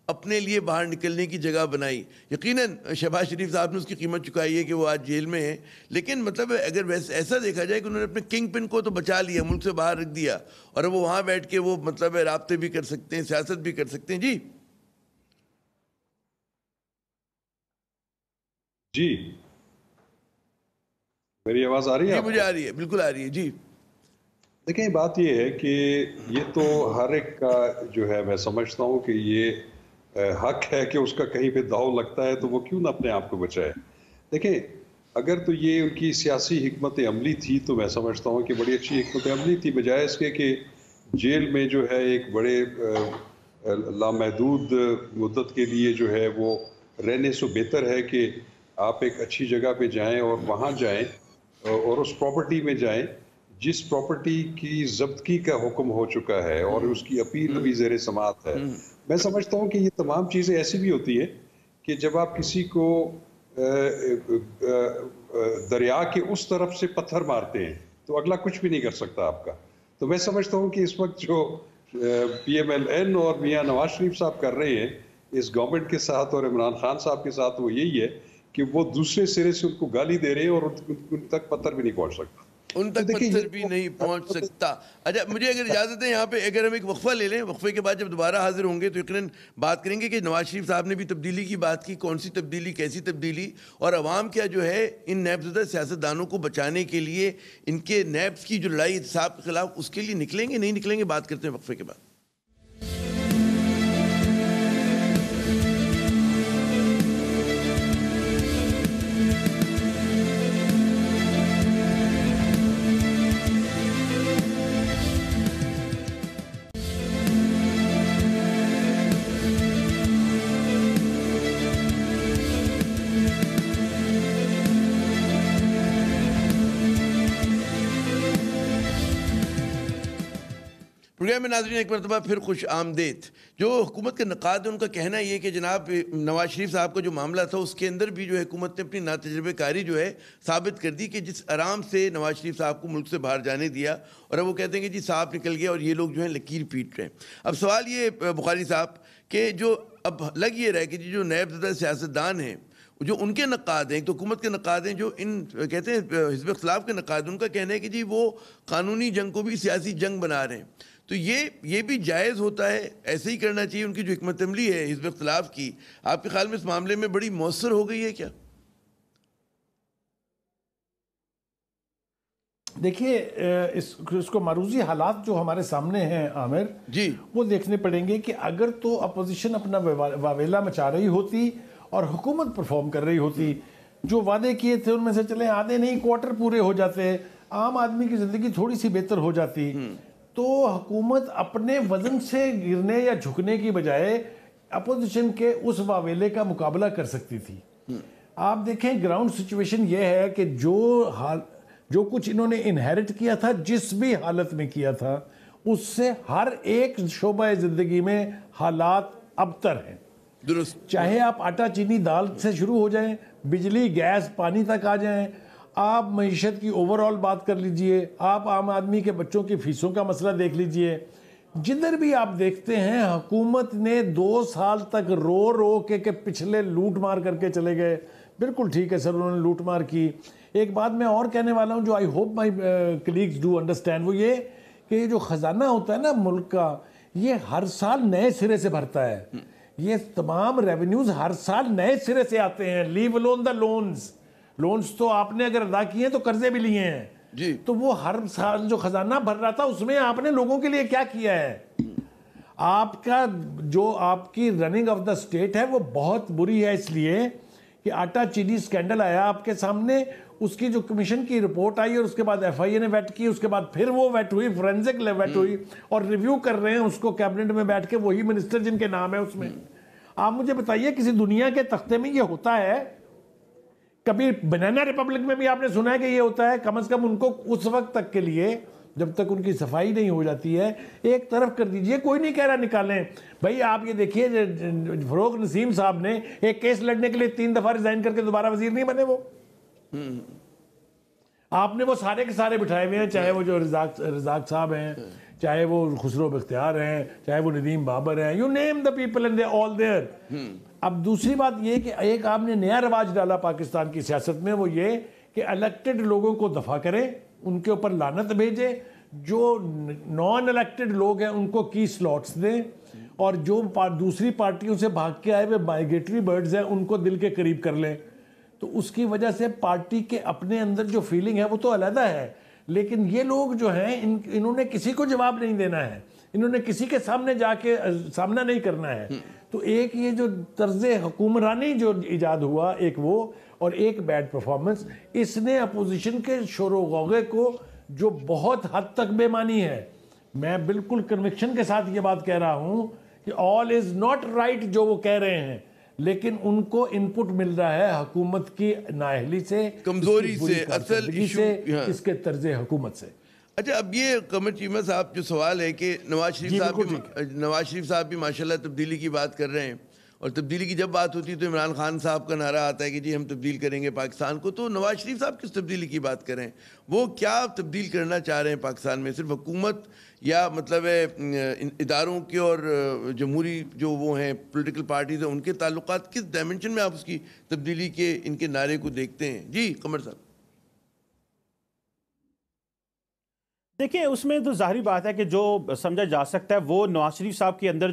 اپنے لیے باہر نکلنے کی جگہ بنائی. یقیناً شہباز شریف صاحب نے اس کی قیمت چکائی ہے کہ وہ آج جیل میں ہیں, لیکن مطلب اگر ویسے ایسا دیکھا جائے کہ انہوں نے اپنے کنگ پن کو تو بچا لیا, ملک سے باہر رکھ دیا, اور وہ وہاں بیٹھ کے وہ مطلب رابطے بھی کر سکتے ہیں, سیاست بھی کر سکتے ہیں. جی میری آواز آ رہی ہے؟ جی مجھے آ رہی ہے, بالکل آ رہی ہے. جی دیکھیں, بات یہ ہے کہ یہ تو ہر ایک کا جو ہے, میں سمجھتا ہوں کہ یہ حق ہے کہ اس کا کہیں پہ داؤ لگتا ہے تو وہ کیوں نہ اپنے آپ کو بچائے. دیکھیں, اگر تو یہ ان کی سیاسی حکمت عملی تھی تو میں سمجھتا ہوں کہ بڑی اچھی حکمت عملی تھی, بجائے اس کے کہ جیل میں جو ہے ایک بڑے لامحدود مدت کے لیے جو ہے وہ رہنے سے بہتر ہے کہ آپ ایک اچھی جگہ پہ جائیں اور وہاں جائیں اور اس پراپرٹی میں جائیں جس پراپرٹی کی ضبطگی کا حکم ہو چکا ہے اور اس کی اپیل ابھی زیر سماعت ہے. میں سمجھتا ہوں کہ یہ تمام چیزیں ایسی بھی ہوتی ہیں کہ جب آپ کسی کو دریا کے اس طرف سے پتھر مارتے ہیں تو اگلا کچھ بھی نہیں کر سکتا آپ کا. تو میں سمجھتا ہوں کہ اس وقت جو پی ایم ایل این اور میاں نواز شریف صاحب کر رہے ہیں اس گورنمنٹ کے ساتھ اور عمران خان صاحب کے ساتھ, وہ یہی ہے کہ وہ دوسرے سرے سے ان کو گالی دے رہے ہیں اور ان تک پتھر بھی نہیں پہنچ سکتا, ان تک پتھر بھی نہیں پہنچ سکتا. اچھا مجھے اگر اجازت ہے یہاں پہ اگر ہم ایک وقفہ لے لیں, وقفے کے بعد جب دوبارہ حاضر ہوں گے تو یقیناً بات کریں گے کہ نواز شریف صاحب نے بھی تبدیلی کی بات کی, کون سی تبدیلی, کیسی تبدیلی, اور عوام کیا جو ہے ان نیب زدہ سیاستدانوں کو بچانے کے لیے ان کے نیبس کی جو لڑائی احتساب کے خلاف اس کے لیے نکلیں گے نہیں نکلیں گے. بات کرتے ہیں وقفے کے بعد. پروگرام میں ناظرین ایک مرتبہ پھر خوش آمدید. جو حکومت کے نقاد ہیں ان کا کہنا یہ کہ جناب نواز شریف صاحب کا جو معاملہ تھا اس کے اندر بھی جو ہے حکومت نے اپنی ناتجربہ کاری جو ہے ثابت کر دی کہ جس آرام سے نواز شریف صاحب کو ملک سے باہر جانے دیا, اور اب وہ کہتے ہیں کہ جی صاحب نکل گیا اور یہ لوگ جو ہیں لکیر پیٹ رہے ہیں. اب سوال یہ بخاری صاحب کہ جو اب لگ یہ رہا ہے کہ جو نیب زدہ سیاستدان ہیں جو ان کے نقاد ہیں, تو حکومت کے نقاد ہیں, جو ان کہتے ہیں حزب اختلاف کے نقاد, ان کا کہنا ہے کہ جی وہ قانونی جنگ کو بھی سیاسی جنگ بنا رہے ہیں. تو یہ بھی جائز ہوتا ہے, ایسے ہی کرنا چاہیے. ان کی جو حکمت عملی ہے حزب اختلاف کی, آپ کے خیال میں اس معاملے میں بڑی مؤثر ہو گئی ہے کیا؟ دیکھیے اس کو معروضی حالات جو ہمارے سامنے ہیں عامر, جی وہ دیکھنے پڑیں گے کہ اگر تو اپوزیشن اپنا واویلا مچا رہی ہوتی اور حکومت پرفارم کر رہی ہوتی, جو وعدے کیے تھے ان میں سے چلے آدھے نہیں کوارٹر پورے ہو جاتے, عام آدمی کی زندگی تھوڑی سی بہتر ہو جاتی, تو حکومت اپنے وزن سے گرنے یا جھکنے کی بجائے اپوزیشن کے اس واویلے کا مقابلہ کر سکتی تھی. آپ دیکھیں گراؤنڈ سچویشن یہ ہے کہ جو کچھ انہوں نے انہیرٹ کیا تھا, جس بھی حالت میں کیا تھا, اس سے ہر ایک شعبہ زندگی میں حالات ابتر ہیں. درست. چاہے آپ آٹا چینی دال سے شروع ہو جائیں, بجلی گیس پانی تک آ جائیں, آپ معیشت کی اوورآل بات کر لیجئے, آپ عام آدمی کے بچوں کی فیسوں کا مسئلہ دیکھ لیجئے, جدھر بھی آپ دیکھتے ہیں حکومت نے 2 سال تک رو کے پچھلے لوٹ مار کر کے چلے گئے. بالکل ٹھیک ہے سر, انہوں نے لوٹ مار کی. ایک بات میں اور کہنے والا ہوں جو I hope my colleagues do understand, وہ یہ کہ یہ جو خزانہ ہوتا ہے نا ملک کا, یہ ہر سال نئے سرے سے بھرتا ہے. یہ تمام ریونیوز ہر سال نئے سرے سے آتے ہیں. لیو الون دا لونز تو آپ نے اگر ادا کیے ہیں تو قرضے بھی لیے ہیں جی, تو وہ ہر سال جو خزانہ بھر رہا تھا اس میں آپ نے لوگوں کے لیے کیا کیا ہے؟ آپ کا جو آپ کی رننگ آف دا اسٹیٹ ہے وہ بہت بری ہے, اس لیے کہ آٹا چینی سکینڈل آیا آپ کے سامنے, اس کی جو کمیشن کی رپورٹ آئی اور اس کے بعد ایف آئی اے نے ویٹ کی, اس کے بعد پھر وہ ویٹ ہوئی, فورینزک ویٹ ہوئی, اور ریویو کر رہے ہیں اس کو کیبنٹ میں بیٹھ کے وہی منسٹر جن کے نام ہے اس میں. آپ مجھے بتائیے کسی دنیا کے تختے میں یہ ہوتا ہے؟ کبھی بنانا ریپبلک میں بھی آپ نے سنا ہے کہ یہ ہوتا ہے؟ کم از کم ان کو اس وقت تک کے لیے, جب تک ان کی صفائی نہیں ہو جاتی ہے, ایک طرف کر دیجئے. کوئی نہیں کہہ رہا نکالیں. بھائی آپ یہ دیکھیے فروغ نسیم صاحب نے ایک کیس لڑنے کے لیے 3 دفعہ ریزائن کر کے دوبارہ وزیر نہیں بنے. وہ آپ نے وہ سارے کے سارے بٹھائے ہوئے ہیں, چاہے وہ جو رزاق صاحب ہیں, چاہے وہ خسرو بختیار ہیں, چاہے وہ ندیم بابر ہیں, you name the people and they all there. اب دوسری بات یہ کہ ایک آپ نے نیا رواج ڈالا پاکستان کی سیاست میں, وہ یہ کہ الیکٹڈ لوگوں کو دفع کریں, ان کے اوپر لعنت بھیجیں, جو نان الیکٹڈ لوگ ہیں ان کو کی سلاٹس دیں, اور جو دوسری پارٹیوں سے بھاگ کے آئے ہوئے مائیگریٹری برڈز ہیں ان کو دل کے قریب کر لیں. تو اس کی وجہ سے پارٹی کے اپنے اندر جو فیلنگ ہے وہ تو علیحدہ ہے, لیکن یہ لوگ جو ہیں انہوں نے کسی کو جواب نہیں دینا ہے, انہوں نے کسی کے سامنے جا کے سامنا نہیں کرنا ہے. تو ایک یہ جو طرز حکمرانی جو ایجاد ہوا, ایک وہ, اور ایک بیڈ پرفارمنس, اس نے اپوزیشن کے شور و غوغے کو جو بہت حد تک بے معنی ہے. میں بالکل کنوکشن کے ساتھ یہ بات کہہ رہا ہوں کہ all is not right جو وہ کہہ رہے ہیں, لیکن ان کو انپٹ مل رہا ہے حکومت کی نااہلی سے, کمزوری سے, اصل ایشو اس کے طرز حکومت سے. اچھا, اب یہ قمر چیمہ صاحب جو سوال ہے کہ نواز شریف صاحب بھی ماشاءاللہ تبدیلی کی بات کر رہے ہیں, اور تبدیلی کی جب بات ہوتی ہے تو عمران خان صاحب کا نعرہ آتا ہے کہ جی ہم تبدیل کریں گے پاکستان کو. تو نواز شریف صاحب کس تبدیلی کی بات کر رہے ہیں؟ وہ کیا تبدیل کرنا چاہ رہے ہیں پاکستان میں؟ صرف حکومت یا مطلب ہے اداروں کے اور جمہوری جو وہ ہیں پولیٹیکل پارٹیز ہیں ان کے تعلقات, کس ڈائمنشن میں آپ اس کی تبدیلی کے ان کے نعرے کو دیکھتے ہیں؟ جی قمر صاحب. دیکھیں, اس میں تو ظاہری بات ہے کہ جو سمجھا جا سکتا ہے وہ نواز شریف صاحب کے اندر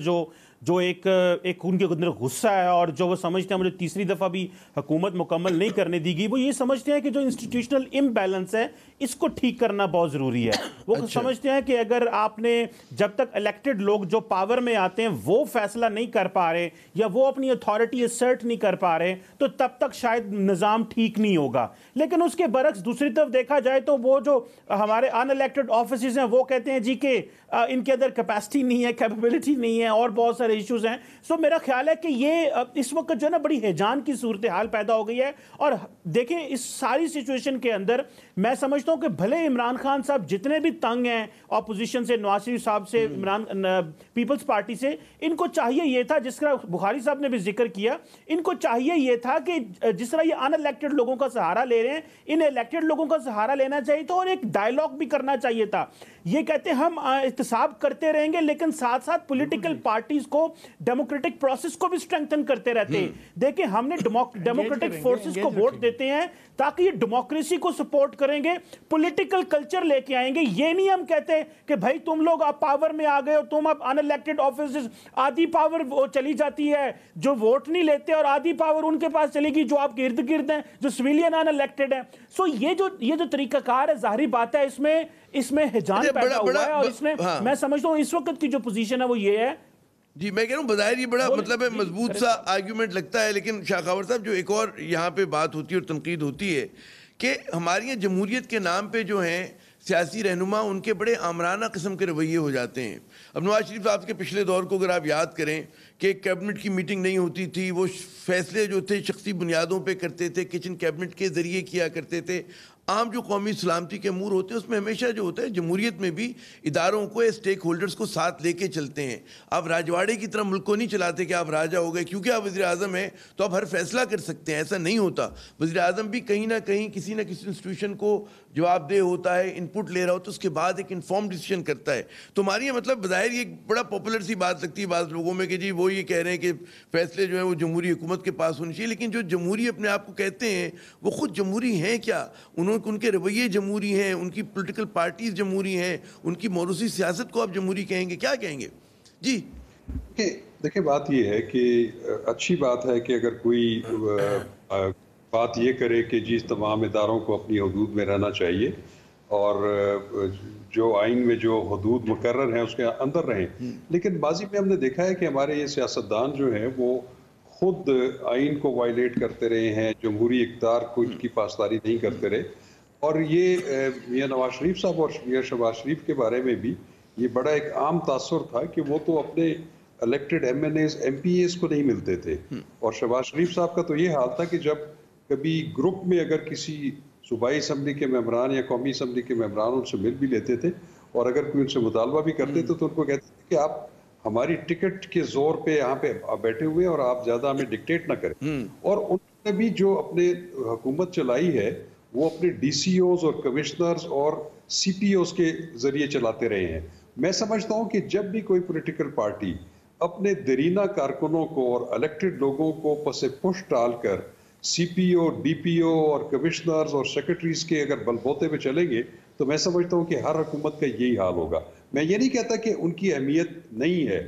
جو ایک ان کے اندر غصہ ہے, اور جو وہ سمجھتے ہیں مجھے تیسری دفعہ بھی حکومت مکمل نہیں کرنے دی گئی, وہ یہ سمجھتے ہیں کہ جو انسٹیٹیوشنل امبیلنس ہے اس کو ٹھیک کرنا بہت ضروری ہے. وہ سمجھتے ہیں کہ اگر آپ نے جب تک الیکٹڈ لوگ جو پاور میں آتے ہیں وہ فیصلہ نہیں کر پا رہے یا وہ اپنی اتھارٹی اسرٹ نہیں کر پا رہے تو تب تک شاید نظام ٹھیک نہیں ہوگا. لیکن اس کے برعکس دوسری طرف دیکھا جائے تو وہ جو ہمارے ان الیکٹڈ آفیسز ہیں وہ کہتے ہیں جی کہ ان کے اندر کیپیسٹی نہیں ہے, کیپیبلٹی نہیں ہے, اور بہت سارے ایشوز ہیں. سو میرا خیال ہے کہ یہ اس وقت جو ہے نا بڑی ہیجان کی صورتحال پیدا ہو گئی ہے. اور دیکھیں اس ساری سچویشن کے اندر میں سمجھتا ہوں کہ بھلے عمران خان صاحب جتنے بھی تنگ ہیں اپوزیشن سے, نواز شریف صاحب سے, پیپلز پارٹی سے, ان کو چاہیے یہ تھا, جس طرح بخاری صاحب نے بھی ذکر کیا, ان کو چاہیے یہ تھا کہ جس طرح یہ ان الیکٹڈ لوگوں کا سہارا لے رہے ہیں, ان الیکٹڈ لوگوں کا سہارا لینا چاہیے تھا, اور ایک ڈائیلاگ بھی کرنا چاہیے تھا. یہ کہتے ہیں ہم احتساب کرتے رہیں گے لیکن ساتھ ساتھ پولیٹیکل پارٹیز کو, ڈیموکریٹک پروسیس کو بھی اسٹرینگتھن کرتے رہتے ہیں. دیکھیں ہم نے ڈیموکریٹک فورسز کو ووٹ دیتے ہیں تاکہ یہ ڈیموکریسی کو سپورٹ کریں گے, پولیٹیکل کلچر لے کے آئیں گے. یہ نہیں ہم کہتے کہ بھائی تم لوگ اب پاور میں آ گئے اور تم اب ان الیکٹڈ آفیسز, آدھی پاور چلی جاتی ہے جو ووٹ نہیں لیتے اور آدھی پاور ان کے پاس چلے گی جو آپ کے ارد گرد ہیں جو سویلین ان الیکٹڈ ہیں. سو یہ جو طریقہ کار ہے, ظاہری بات ہے اس میں ہجان پیدا ہوا ہے, اور اس میں میں سمجھتا ہوں اس وقت کی جو پوزیشن ہے وہ یہ ہے. جی میں کہہ رہا ہوں بظاہر یہ بڑا مطلب ہے مضبوط سا آرگیومنٹ لگتا ہے, لیکن شاہ خاور صاحب جو ایک اور یہاں پہ بات ہوتی ہے اور تنقید ہوتی ہے کہ ہماری جمہوریت کے نام پہ جو ہیں سیاسی رہنما ان کے بڑے آمرانہ قسم کے رویے ہو جاتے ہیں. اب نواز شریف صاحب کے پچھلے دور کو اگر آپ یاد کریں کہ کیبنٹ کی میٹنگ نہیں ہوتی تھی, وہ فیصلے جو تھے شخصی بنیادوں پہ کرتے تھے, کچن کیبنٹ کے ذریعے کیا کرتے تھے. عام جو قومی سلامتی کے امور ہوتے ہیں اس میں ہمیشہ جو ہوتا ہے جمہوریت میں بھی اداروں کو, اسٹیک ہولڈرز کو ساتھ لے کے چلتے ہیں. آپ راجواڑے کی طرح ملک کو نہیں چلاتے کہ آپ راجہ ہو گئے کیونکہ آپ وزیر اعظم ہیں تو آپ ہر فیصلہ کر سکتے ہیں, ایسا نہیں ہوتا. وزیر اعظم بھی کہیں نہ کہیں کسی نہ کسی انسٹیٹیوشن کو جواب دہ ہوتا ہے, ان پٹ لے رہا ہوتا ہے, اس کے بعد ایک انفارم ڈیسیژن کرتا ہے. تو ہماری مطلب بظاہر یہ بڑا پاپولر سی بات لگتی ہے بعض لوگوں میں کہ جی وہ یہ کہہ رہے ہیں کہ فیصلے جو ہیں وہ جمہوری حکومت کے پاس ہونے چاہیے, لیکن جو جمہوری اپنے آپ کو کہتے ہیں وہ خود جمہوری ہیں کیا؟ ان کے رویے جمہوری ہیں, ان کی پولیٹیکل پارٹیز جمہوری ہیں, ان کی موروثی سیاست کو آپ جمہوری کہیں گے, کیا کہیں گے؟ جی دیکھیں بات یہ ہے کہ اچھی بات ہے کہ اگر کوئی بات یہ کرے کہ جی تمام اداروں کو اپنی حدود میں رہنا چاہیے اور جو آئین میں جو حدود مقرر ہیں اس کے اندر رہیں, لیکن ماضی میں ہم نے دیکھا ہے کہ ہمارے یہ سیاستدان جو ہیں وہ خود آئین کو وائلیٹ کرتے رہے ہیں, جمہوری اقتدار کو ان کی پاسداری نہیں کرتے رہے. اور یہ میاں نواز شریف صاحب اور میاں شہباز شریف کے بارے میں بھی یہ بڑا ایک عام تاثر تھا کہ وہ تو اپنے elected M N As M P As کو نہیں ملتے تھے. اور شہباز شریف صاحب کا تو یہ حال تھا کہ جب کبھی گروپ میں اگر کسی صوبائی اسمبلی کے ممبران یا قومی اسمبلی کے ممبران ان سے مل بھی لیتے تھے اور اگر کوئی ان سے مطالبہ بھی کرتے تھے تو ان کو کہتے تھے کہ آپ ہماری ٹکٹ کے زور پہ یہاں پہ بیٹھے ہوئے اور آپ زیادہ ہمیں ڈکٹیٹ نہ کریں. اور انہوں نے بھی جو اپنے حکومت چلائی ہے وہ اپنے ڈی سی اوز اور کمشنرز اور سی پی اوز کے ذریعے چلاتے رہے ہیں. میں سمجھتا ہوں کہ جب بھی کوئی پولیٹیکل پارٹی اپنے دیرینہ کارکنوں کو اور الیکٹڈ لوگوں کو پس پش ڈال کر سی پی او, ڈی پی او اور کمشنرز اور سیکرٹریز کے اگر بلبوتے پہ چلیں گے تو میں سمجھتا ہوں کہ ہر حکومت کا یہی حال ہوگا. میں یہ نہیں کہتا کہ ان کی اہمیت نہیں ہے,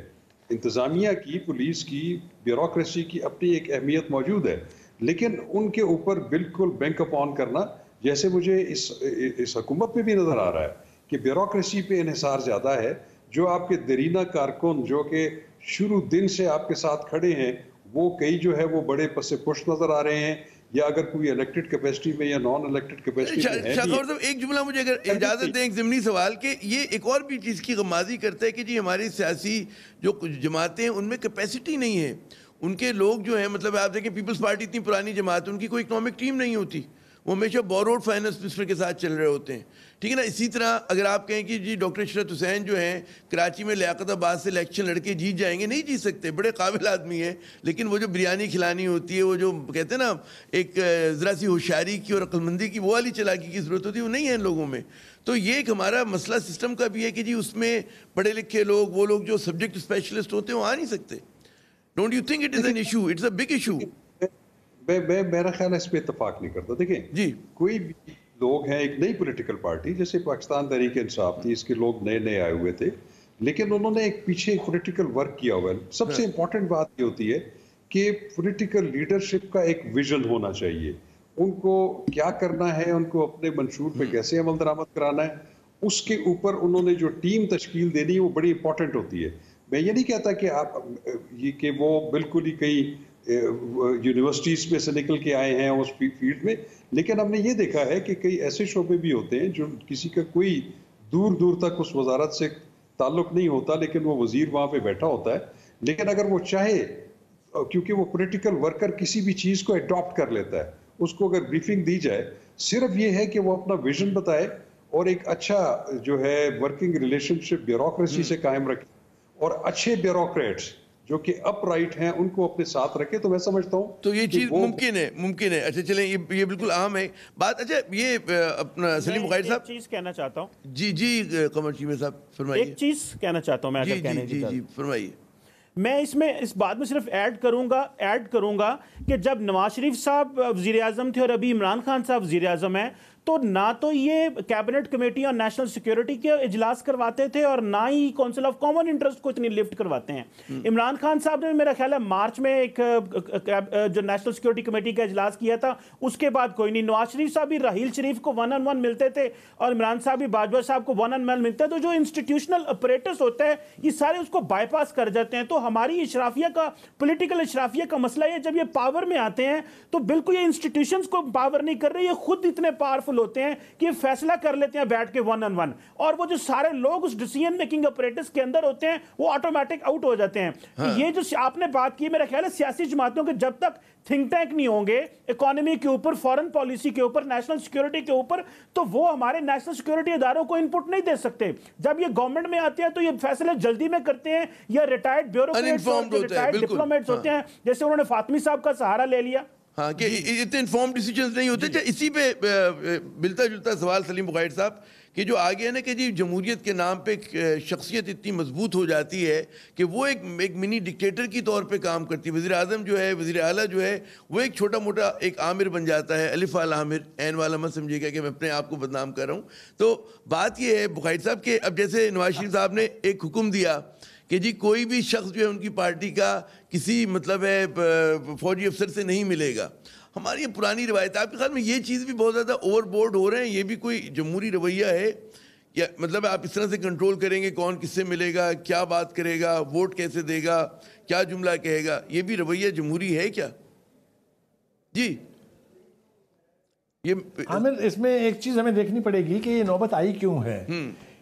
انتظامیہ کی, پولیس کی, بیوروکریسی کی اپنی ایک اہمیت موجود ہے, لیکن ان کے اوپر بالکل بینک اپ آن کرنا, جیسے مجھے اس حکومت میں بھی نظر آ رہا ہے کہ بیوروکریسی پہ انحصار زیادہ ہے. جو آپ کے دیرینہ کارکن جو کہ شروع دن سے آپ کے ساتھ کھڑے ہیں وہ کئی جو ہے وہ بڑے پس پش نظر آ رہے ہیں, یا اگر کوئی الیکٹڈ کیپیسٹی میں یا نان الیکٹڈ کیپیسٹی میں ہے. شاہ صاحب ایک جملہ مجھے اگر اجازت دیں, ایک ضمنی سوال, کہ یہ ایک اور بھی چیز کی غمازی کرتا ہے کہ جی ہماری سیاسی جو جماعتیں ہیں ان میں کیپیسٹی نہیں ہے. ان کے لوگ جو ہیں, مطلب آپ دیکھیں پیپلز پارٹی اتنی پرانی جماعت ہے, ان کی کوئی اکنامک ٹیم نہیں ہوتی, وہ ہمیشہ بوروڈ فائنانس منسٹر کے ساتھ چل رہے ہوتے ہیں, ٹھیک ہے نا. اسی طرح اگر آپ کہیں کہ جی ڈاکٹر اشرت حسین جو ہیں کراچی میں لیاقت آباد سے الیکشن لڑ کے جیت جائیں گے, نہیں جیت سکتے, بڑے قابل آدمی ہیں, لیکن وہ جو بریانی کھلانی ہوتی ہے, وہ جو کہتے ہیں نا ایک ذرا سی ہوشیاری کی اور عقل مندی کی وہ والی چلاکی کی ضرورت ہوتی ہے, وہ نہیں ہے ان لوگوں میں. تو یہ ایک ہمارا مسئلہ سسٹم کا بھی ہے کہ جی اس میں پڑھے لکھے لوگ, وہ لوگ جو سبجیکٹ اسپیشلسٹ ہوتے ہیں وہ آ نہیں سکتے. Don't you think it is an issue, it's a big issue? میرا خیال ہے اس پہ اتفاق نہیں کرتا. دیکھیں جی کوئی بھی لوگ ہیں, ایک نئی پولیٹیکل پارٹی جیسے پاکستان تحریک انصاف تھی, اس کے لوگ نئے نئے آئے ہوئے تھے, لیکن انہوں نے ایک پیچھے پولیٹیکل ورک کیا ہوا ہے. سب سے امپورٹنٹ بات یہ ہوتی ہے کہ پولیٹیکل لیڈرشپ کا ایک ویژن ہونا چاہیے. ان کو کیا کرنا ہے, ان کو اپنے منشور پہ کیسے عمل درآمد کرانا ہے, اس کے اوپر انہوں نے جو ٹیم تشکیل دینی ہے وہ بڑی امپورٹنٹ ہوتی ہے. میں یہ نہیں کہتا کہ آپ یہ کہ وہ بالکل ہی کئی یونیورسٹیز میں سے نکل کے آئے ہیں اس فیلڈ میں, لیکن ہم نے یہ دیکھا ہے کہ کئی ایسے شعبے بھی ہوتے ہیں جو کسی کا کوئی دور دور تک اس وزارت سے تعلق نہیں ہوتا, لیکن وہ وزیر وہاں پہ بیٹھا ہوتا ہے, لیکن اگر وہ چاہے, کیونکہ وہ پولیٹیکل ورکر کسی بھی چیز کو اڈاپٹ کر لیتا ہے, اس کو اگر بریفنگ دی جائے, صرف یہ ہے کہ وہ اپنا ویژن بتائے اور ایک اچھا جو ہے ورکنگ ریلیشن شپ بیوروکریسی سے قائم رکھے, اور اچھے بیوروکریٹس جو کہ اپ رائٹ ہیں ان کو اپنے ساتھ رکھے, تو میں سمجھتا ہوں تو یہ چیز ممکن ہے. اچھا چلیں, یہ بالکل عام ہے بات. اچھا یہ اپنا سلیم بخاری صاحب, ایک چیز کہنا چاہتا ہوں. جی قمر چیمہ صاحب فرمائیے. ایک چیز کہنا چاہتا ہوں میں, جی فرمائیے. میں اس بات میں صرف ایڈ کروں گا کہ جب نواز شریف صاحب وزیر اعظم تھے اور ابھی عمران خان صاحب وزیر اعظم ہیں, تو نہ تو یہ کیبنٹ کمیٹی اور نیشنل سیکیورٹی کے اجلاس کرواتے تھے اور نہ ہی کونسل آف کامن انٹرسٹ کو اتنی لفٹ کرواتے ہیں. عمران خان صاحب نے میرا خیال ہے مارچ میں ایک جو نیشنل سیکیورٹی کمیٹی کا اجلاس کیا تھا, اس کے بعد کوئی نہیں. نواز شریف صاحب بھی راحیل شریف کو 1-on-1 ملتے تھے اور عمران صاحب بھی باجوہ صاحب کو 1-on-1 ملتے ہیں. تو جو انسٹیٹیوشنل اپریٹس ہوتا ہے یہ سارے اس کو بائی پاس کر جاتے ہیں. تو ہماری اشرافیہ کا, پولیٹیکل اشرافیہ کا مسئلہ ہے, جب یہ پاور میں آتے ہیں تو بالکل یہ انسٹیٹیوشنز کو پاور نہیں کر رہے, یہ خود اتنے پاورفل ہوتے ہیں کہ فیصلہ کر لیتے ہیں بیٹھ کے 1-on-1, اور وہ جو سارے لوگ اس ڈیسیژن میکنگ اپریٹس کے اندر ہوتے ہیں وہ آٹومیٹک آؤٹ ہو جاتے ہیں. یہ جو آپ نے بات کی, میرا خیال ہے سیاسی جماعتوں کے جب تک تھنک ٹینک نہیں ہوں گے اکانومی کے اوپر, فورن پالیسی کے اوپر, نیشنل سیکیورٹی کے اوپر, تو وہ ہمارے نیشنل سیکیورٹی اداروں کو انپٹ نہیں دے سکتے. جب یہ گورنمنٹ میں آتے ہیں تو یہ فیصلے جلدی میں کرتے ہیں, یا ریٹائرڈ بیوروکریٹس اور ریٹائرڈ ڈپلومیٹس ہوتے ہیں, جیسے انہوں نے فاطمی صاحب کا سہارا لے لیا. ہاں کہ اتنے انفارم ڈیسیجنز نہیں ہوتے. اسی پہ ملتا جلتا سوال سلیم بخاری صاحب, کہ جو آگے ہے نا کہ جی جمہوریت کے نام پہ شخصیت اتنی مضبوط ہو جاتی ہے کہ وہ ایک منی ڈکٹیٹر کی طور پہ کام کرتی ہے. وزیر اعظم جو ہے, وزیر اعلیٰ جو ہے, وہ ایک چھوٹا موٹا ایک عامر بن جاتا ہے, الف عامر, عین والا مت سمجھے گا کہ میں اپنے آپ کو بدنام کر رہا ہوں. تو بات یہ ہے بخاری صاحب کہ اب جیسے نواز شریف صاحب نے ایک حکم دیا کہ جی کوئی بھی شخص جو ہے ان کی پارٹی کا کسی مطلب ہے فوجی افسر سے نہیں ملے گا. ہماری یہ پرانی روایت ہے, آپ کے خیال میں یہ چیز بھی بہت زیادہ اوور بورڈ ہو رہے ہیں, یہ بھی کوئی جمہوری رویہ ہے یا مطلب آپ اس طرح سے کنٹرول کریں گے کون کس سے ملے گا, کیا بات کرے گا, ووٹ کیسے دے گا, کیا جملہ کہے گا, یہ بھی رویہ جمہوری ہے کیا؟ جی یہ عامر اس میں ایک چیز ہمیں دیکھنی پڑے گی کہ یہ نوبت آئی کیوں ہے.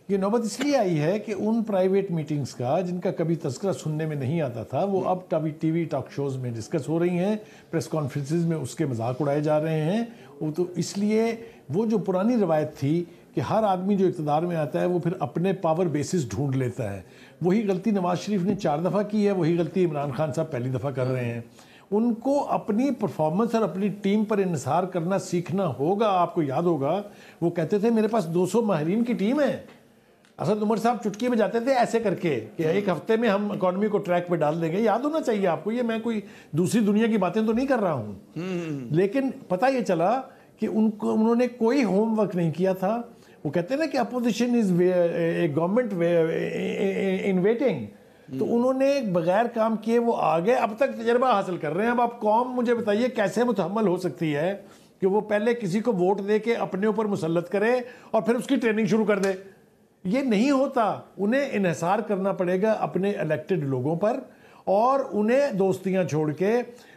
یہ نوبت اس لیے آئی ہے کہ ان پرائیویٹ میٹنگز کا جن کا کبھی تذکرہ سننے میں نہیں آتا تھا وہ اب ٹی وی ٹاک شوز میں ڈسکس ہو رہی ہیں, پریس کانفرنسز میں اس کے مذاق اڑائے جا رہے ہیں. وہ تو اس لیے وہ جو پرانی روایت تھی کہ ہر آدمی جو اقتدار میں آتا ہے وہ پھر اپنے پاور بیسز ڈھونڈ لیتا ہے, وہی غلطی نواز شریف نے 4 دفعہ کی ہے, وہی غلطی عمران خان صاحب پہلی دفعہ کر رہے ہیں. ان کو اپنی پرفارمنس اور اپنی ٹیم پر انحصار کرنا سیکھنا ہوگا. آپ کو یاد ہوگا وہ کہتے تھے میرے پاس 200 ماہرین کی ٹیم ہے. اسد عمر صاحب چٹکی میں جاتے تھے ایسے کر کے کہ ایک ہفتے میں ہم اکانومی کو ٹریک پہ ڈال دیں گے. یاد ہونا چاہیے آپ کو, یہ میں کوئی دوسری دنیا کی باتیں تو نہیں کر رہا ہوں. لیکن پتہ یہ چلا کہ انہوں نے کوئی ہوم ورک نہیں کیا تھا. وہ کہتے ہیں نا کہ opposition is a government in waiting, تو انہوں نے بغیر کام کیے وہ آگے اب تک تجربہ حاصل کر رہے ہیں. اب آپ قوم مجھے بتائیے کیسے متحمل ہو سکتی ہے کہ وہ پہلے کسی کو ووٹ دے کے اپنے اوپر مسلط کرے اور پھر اس کی ٹریننگ شروع کر دے. یہ نہیں ہوتا. انہیں انحصار کرنا پڑے گا اپنے الیکٹڈ لوگوں پر اور انہیں دوستیاں چھوڑ کے.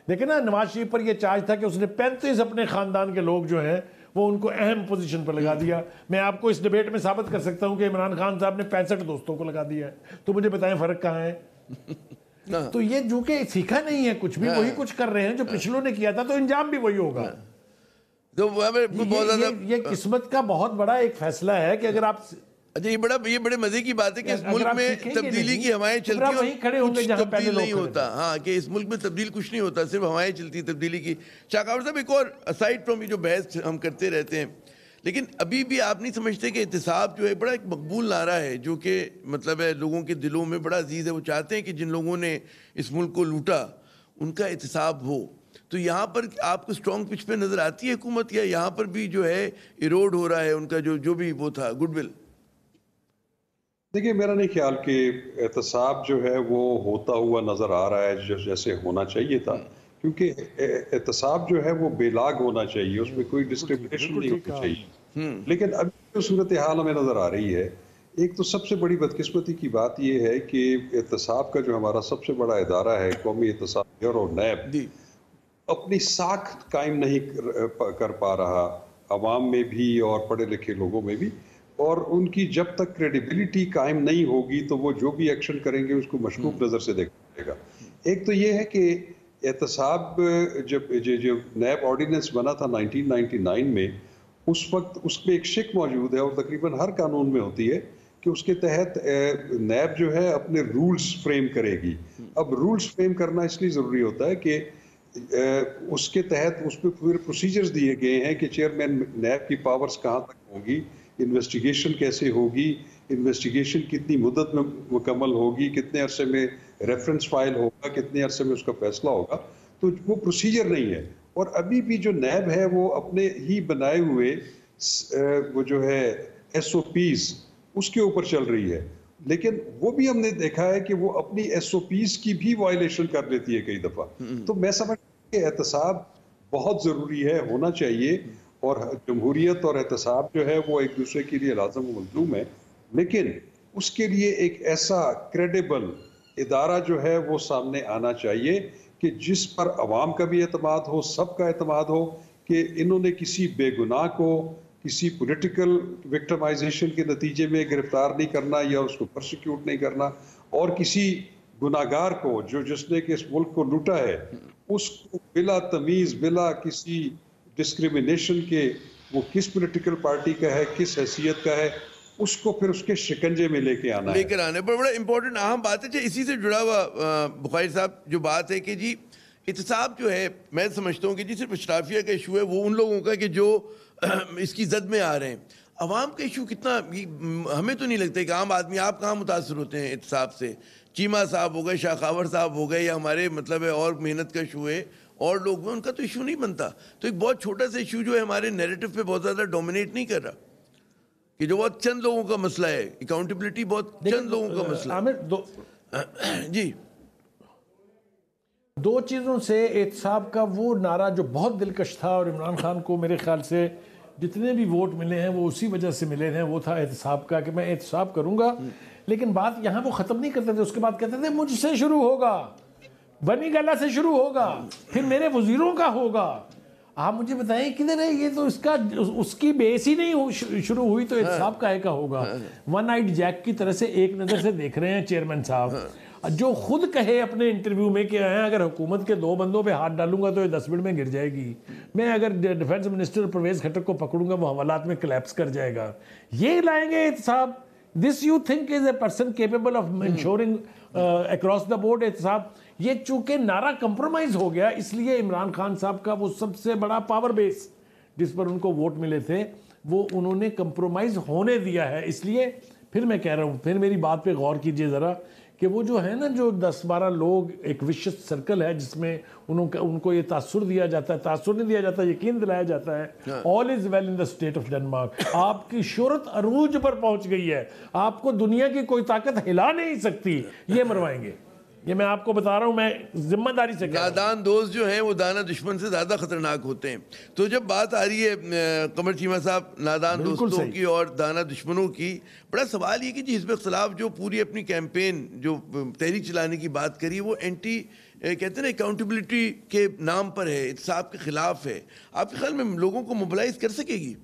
دیکھیں نا نواز شریف پر یہ چارج تھا کہ اس نے 35 اپنے خاندان کے لوگ جو ہیں وہ ان کو اہم پوزیشن پر لگا دیا. میں آپ کو اس ڈیبیٹ میں ثابت کر سکتا ہوں کہ عمران خان صاحب نے 65 دوستوں کو لگا دیا ہے. تو مجھے بتائیں فرق کہاں ہے؟ تو یہ جو کہ سیکھا نہیں ہے کچھ بھی, وہی کچھ کر رہے ہیں جو پچھلوں نے کیا تھا, تو انجام بھی وہی ہوگا. یہ قسمت کا بہت بڑا ایک فیصلہ ہے کہ اگر آپ اچھا یہ بڑے مزے کی بات ہے کہ اس ملک میں تبدیلی کی ہوائیں چلتی ہیں اور کچھ تبدیل نہیں ہوتا. ہاں کہ اس ملک میں تبدیل کچھ نہیں ہوتا, صرف ہوائیں چلتی تبدیلی کی. شاہ خاور صاحب ایک اور اسائڈ فرام یہ جو بحث ہم کرتے رہتے ہیں, لیکن ابھی بھی آپ نہیں سمجھتے کہ احتساب جو ہے بڑا ایک مقبول نعرہ ہے جو کہ مطلب ہے لوگوں کے دلوں میں بڑا عزیز ہے. وہ چاہتے ہیں کہ جن لوگوں نے اس ملک کو لوٹا ان کا احتساب ہو. تو یہاں پر آپ کو اسٹرانگ پچ پہ نظر آتی ہے حکومت, یا یہاں پر بھی جو ہے ایروڈ ہو رہا ہے ان کا جو بھی وہ تھا گڈ ول؟ دیکھیے میرا نہیں خیال کہ احتساب جو ہے وہ ہوتا ہوا نظر آ رہا ہے جیسے ہونا چاہیے تھا, کیونکہ احتساب جو ہے وہ بے لاگ ہونا چاہیے, اس میں کوئی ڈسکریمنیشن نہیں ہونی چاہیے. لیکن ابھی جو صورتحال ہمیں نظر آ رہی ہے, ایک تو سب سے بڑی بدقسمتی کی بات یہ ہے کہ احتساب کا جو ہمارا سب سے بڑا ادارہ ہے قومی احتساب بیورو نیب, اپنی ساکھ قائم نہیں کر پا رہا عوام میں بھی اور پڑھے لکھے لوگوں میں بھی. اور ان کی جب تک کریڈیبلٹی قائم نہیں ہوگی تو وہ جو بھی ایکشن کریں گے اس کو مشکوک نظر سے دیکھنا پڑے گا. ایک تو یہ ہے کہ احتساب جب جو نیب آرڈیننس بنا تھا 1999 میں, اس وقت اس میں ایک شک موجود ہے اور تقریباً ہر قانون میں ہوتی ہے کہ اس کے تحت نیب جو ہے اپنے رولز فریم کرے گی. اب رولز فریم کرنا اس لیے ضروری ہوتا ہے کہ اس کے تحت اس پہ پورے پروسیجرز دیے گئے ہیں کہ چیئرمین نیب کی پاورز کہاں تک ہوں گی, انویسٹیگیشن کیسے ہوگی, انویسٹیگیشن کتنی مدت میں مکمل ہوگی, کتنے عرصے میں ریفرنس فائل ہوگا, کتنے عرصے میں اس کا فیصلہ ہوگا. تو وہ پروسیجر نہیں ہے. اور ابھی بھی جو نیب ہے وہ اپنے ہی بنائے ہوئے وہ جو ہے ایس او پیز اس کے اوپر چل رہی ہے. لیکن وہ بھی ہم نے دیکھا ہے کہ وہ اپنی ایس او پیز کی بھی وائلیشن کر لیتی ہے کئی دفعہ. تو میں سمجھتا ہوں کہ احتساب بہت ضروری ہے, ہونا چاہیے, اور جمہوریت اور احتساب جو ہے وہ ایک دوسرے کے لیے لازم و ملزوم ہے. لیکن اس کے لیے ایک ایسا کریڈیبل ادارہ جو ہے وہ سامنے آنا چاہیے کہ جس پر عوام کا بھی اعتماد ہو, سب کا اعتماد ہو کہ انہوں نے کسی بے گناہ کو کسی پولیٹیکل وکٹمائزیشن کے نتیجے میں گرفتار نہیں کرنا یا اس کو پرسیکیوٹ نہیں کرنا, اور کسی گناہگار کو جس نے کہ اس ملک کو لوٹا ہے اس کو بلا تمیز بلا کسی ڈسکریمنیشن کے وہ کس پولیٹیکل پارٹی کا ہے, کس حیثیت کا ہے, اس کو پھر اس کے شکنجے میں لے کے آنا ہے. بڑا امپورٹنٹ اہم بات ہے. اسی سے جڑا ہوا بخاری صاحب جو بات ہے کہ جی احتساب جو ہے میں سمجھتا ہوں کہ جی صرف اشرافیہ کا ایشو ہے, وہ ان لوگوں کا کہ جو اس کی زد میں آ رہے ہیں. عوام کا ایشو کتنا, ہمیں تو نہیں لگتا کہ عام آدمی, آپ کہاں متاثر ہوتے ہیں احتساب سے؟ چیمہ صاحب ہو گئے, شاہ خاور صاحب ہو گئے, یا ہمارے مطلب ہے اور محنت کا ایشو ہے اور لوگ ان کا تو ایشو نہیں بنتا. تو ایک بہت چھوٹا سا ایشو جو ہے ہمارے نیریٹو پہ بہت زیادہ ڈومینیٹ نہیں کر رہا, کہ جو بہت چند لوگوں کا مسئلہ ہے, اکاؤنٹیبلٹی بہت چند لوگوں کا مسئلہ ہے. جی دو چیزوں سے احتساب کا وہ نعرہ جو بہت دلکش تھا اور عمران خان کو میرے خیال سے جتنے بھی ووٹ ملے ہیں وہ اسی وجہ سے ملے ہیں، وہ تھا احتساب کا کہ میں احتساب کروں گا، لیکن بات یہاں وہ ختم نہیں کرتے تھے، اس کے بعد کہتے تھے مجھ سے شروع ہوگا، بنی گالہ سے شروع ہوگا، پھر میرے وزیروں کا ہوگا۔ آپ مجھے بتائیں کدھر ہے یہ؟ تو اس کی بیس ہی نہیں شروع ہوئی تو احتساب کاہے کا ہوگا؟ ون آئیڈ جیک کی طرح سے ایک نظر سے دیکھ رہے ہیں چیئرمین صاحب، جو خود کہے اپنے انٹرویو میں کہ اگر حکومت کے 2 بندوں پہ ہاتھ ڈالوں گا تو یہ 10 منٹ میں گر جائے گی، میں اگر ڈیفنس منسٹر پرویز خٹک کو پکڑوں گا وہ حوالات میں کلیپس کر جائے گا، یہ لائیں گے احتساب؟ دس you think is a person capable of ensuring across the board احتساب؟ یہ چونکہ نعرہ کمپرومائز ہو گیا، اس لیے عمران خان صاحب کا وہ سب سے بڑا پاور بیس جس پر ان کو ووٹ ملے تھے وہ انہوں نے کمپرومائز ہونے دیا ہے۔ اس لیے پھر میں کہہ رہا ہوں، پھر میری بات پہ غور کیجئے ذرا کہ وہ جو ہے نا، جو 10-12 لوگ ایک وشس سرکل ہے جس میں ان کو یہ تاثر دیا جاتا ہے، تاثر نہیں دیا جاتا، یقین دلایا جاتا ہے all is well in the state of Denmark، آپ کی شہرت عروج پر پہنچ گئی ہے، آپ کو دنیا کی کوئی طاقت ہلا نہیں سکتی، یہ مروائیں گے، یہ میں آپ کو بتا رہا ہوں، میں ذمہ داری سے کہہ رہا ہوں۔ نادان دوست جو ہیں وہ دانا دشمن سے زیادہ خطرناک ہوتے ہیں۔ تو جب بات آ رہی ہے قمر چیمہ صاحب نادان دوستوں کی اور دانا دشمنوں کی، بڑا سوال یہ کہ جی حزب اختلاف جو پوری اپنی کیمپین جو تحریک چلانے کی بات کری وہ اینٹی کہتے ہیں نا اکاؤنٹیبلٹی کے نام پر ہے، احتساب کے خلاف ہے، آپ کے خیال میں لوگوں کو موبلائز کر سکے گی؟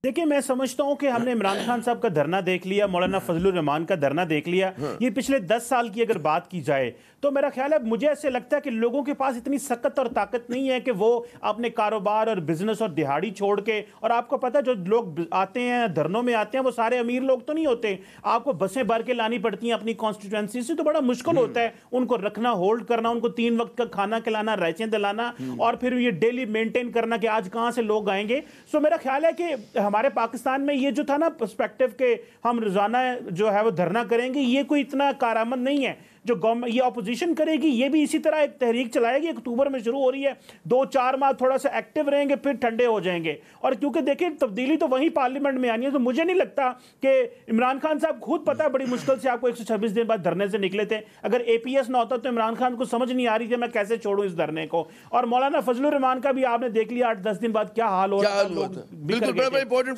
دیکھیں میں سمجھتا ہوں کہ ہم نے عمران خان صاحب کا دھرنا دیکھ لیا، مولانا فضل الرحمان کا دھرنا دیکھ لیا، یہ پچھلے 10 سال کی اگر بات کی جائے تو میرا خیال ہے، مجھے ایسے لگتا ہے کہ لوگوں کے پاس اتنی سخت اور طاقت نہیں ہے کہ وہ اپنے کاروبار اور بزنس اور دہاڑی چھوڑ کے، اور آپ کو پتہ جو لوگ آتے ہیں دھرنوں میں آتے ہیں وہ سارے امیر لوگ تو نہیں ہوتے، آپ کو بسیں بھر کے لانی پڑتی ہیں اپنی کانسٹیٹوینسی سے، تو بڑا مشکل ہوتا ہے ان کو رکھنا، ہولڈ کرنا، ان کو 3 وقت کا کھانا کھلانا، رائچیں دلانا، اور پھر یہ ڈیلی مینٹین کرنا کہ آج کہاں سے لوگ آئیں گے۔ سو میرا خیال ہے کہ ہمارے پاکستان میں یہ جو تھا نا پرسپیکٹو کہ ہم روزانہ جو ہے وہ دھرنا کریں گے، یہ کوئی اتنا کارآمد نہیں ہے۔ جو گورنمنٹ یہ اپوزیشن کرے گی یہ بھی اسی طرح ایک تحریک چلائے گی، اکتوبر میں شروع ہو رہی ہے، 2-4 ماہ تھوڑا سا ایکٹیو رہیں گے، پھر ٹھنڈے ہو جائیں گے، اور کیونکہ دیکھیں تبدیلی تو وہیں پارلیمنٹ میں آنی ہے، تو مجھے نہیں لگتا کہ عمران خان صاحب خود پتہ ہے بڑی مشکل سے آپ کو 126 دن بعد دھرنے سے نکلے تھے، اگر اے پی ایس نہ ہوتا تو عمران خان کو سمجھ نہیں آ رہی تھی میں کیسے چھوڑوں اس دھرنے کو، اور مولانا فضل الرحمان کا بھی آپ نے دیکھ لیا 8-10 دن بعد کیا حال ہو رہا ہے،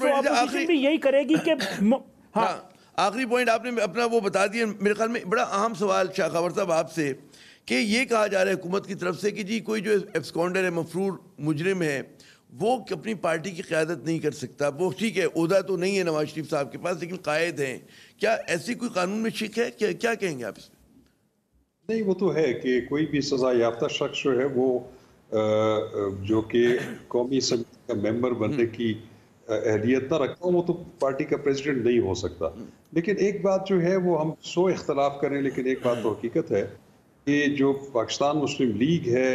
اپوزیشن بھی یہی کرے گی کہ ہاں آخری پوائنٹ آپ نے اپنا وہ بتا دیا، میرے خیال میں بڑا اہم سوال شاہ خاور صاحب آپ سے، کہ یہ کہا جا رہا ہے حکومت کی طرف سے کہ جی کوئی جو ایبسکونڈر ہے، مفرور مجرم ہے، وہ اپنی پارٹی کی قیادت نہیں کر سکتا، وہ ٹھیک ہے عہدہ تو نہیں ہے نواز شریف صاحب کے پاس لیکن قائد ہیں، کیا ایسی کوئی قانون میں شک ہے؟ کیا کہیں گے آپ اس میں؟ نہیں، وہ تو ہے کہ کوئی بھی سزا یافتہ شخص جو ہے وہ جو کہ قومی اسمبلی کا ممبر بننے کی اہلیت نہ رکھتا ہوں وہ تو پارٹی کا پریزیڈنٹ نہیں ہو سکتا۔ لیکن ایک بات جو ہے وہ ہم اختلاف کریں، لیکن ایک بات تو حقیقت ہے کہ جو پاکستان مسلم لیگ ہے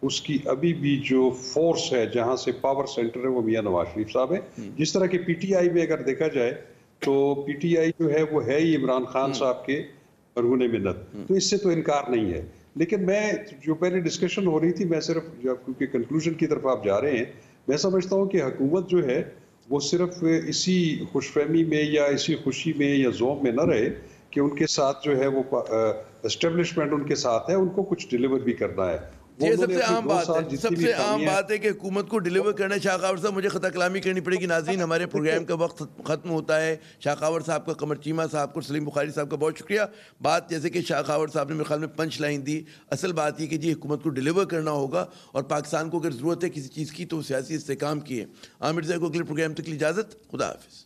اس کی ابھی بھی جو فورس ہے، جہاں سے پاور سینٹر ہے، وہ میاں نواز شریف صاحب ہے۔ جس طرح کہ پی ٹی آئی میں اگر دیکھا جائے تو پی ٹی آئی جو ہے وہ ہے ہی عمران خان صاحب کے مرہون منت، تو اس سے تو انکار نہیں ہے۔ لیکن میں جو پہلے ڈسکشن ہو رہی تھی، میں صرف کیونکہ کنکلوژن کی طرف آپ جا رہے ہیں، میں سمجھتا ہوں کہ حکومت جو ہے وہ صرف اسی خوش فہمی میں یا اسی خوشی میں یا ذوق میں نہ رہے کہ ان کے ساتھ جو ہے وہ اسٹیبلشمنٹ ان کے ساتھ ہے، ان کو کچھ ڈیلیور بھی کرنا ہے۔ یہ سب سے عام بات ہے، سب سے عام بات ہے کہ حکومت کو ڈیلیور کرنا ہے۔ شاہ خاور صاحب مجھے خطا کلامی کرنی پڑے گی، ناظرین ہمارے پروگرام کا وقت ختم ہوتا ہے۔ شاہ خاور صاحب کا، قمر چیمہ صاحب کو، سلیم بخاری صاحب کا بہت شکریہ۔ بات جیسے کہ شاہ خاور صاحب نے میرے خیال میں پنچ لائن دی، اصل بات یہ کہ جی حکومت کو ڈیلیور کرنا ہوگا، اور پاکستان کو اگر ضرورت ہے کسی چیز کی تو سیاسی استحکام کی ہے۔ عامر صاحب کو اگلے پروگرام تک اجازت، خدا حافظ۔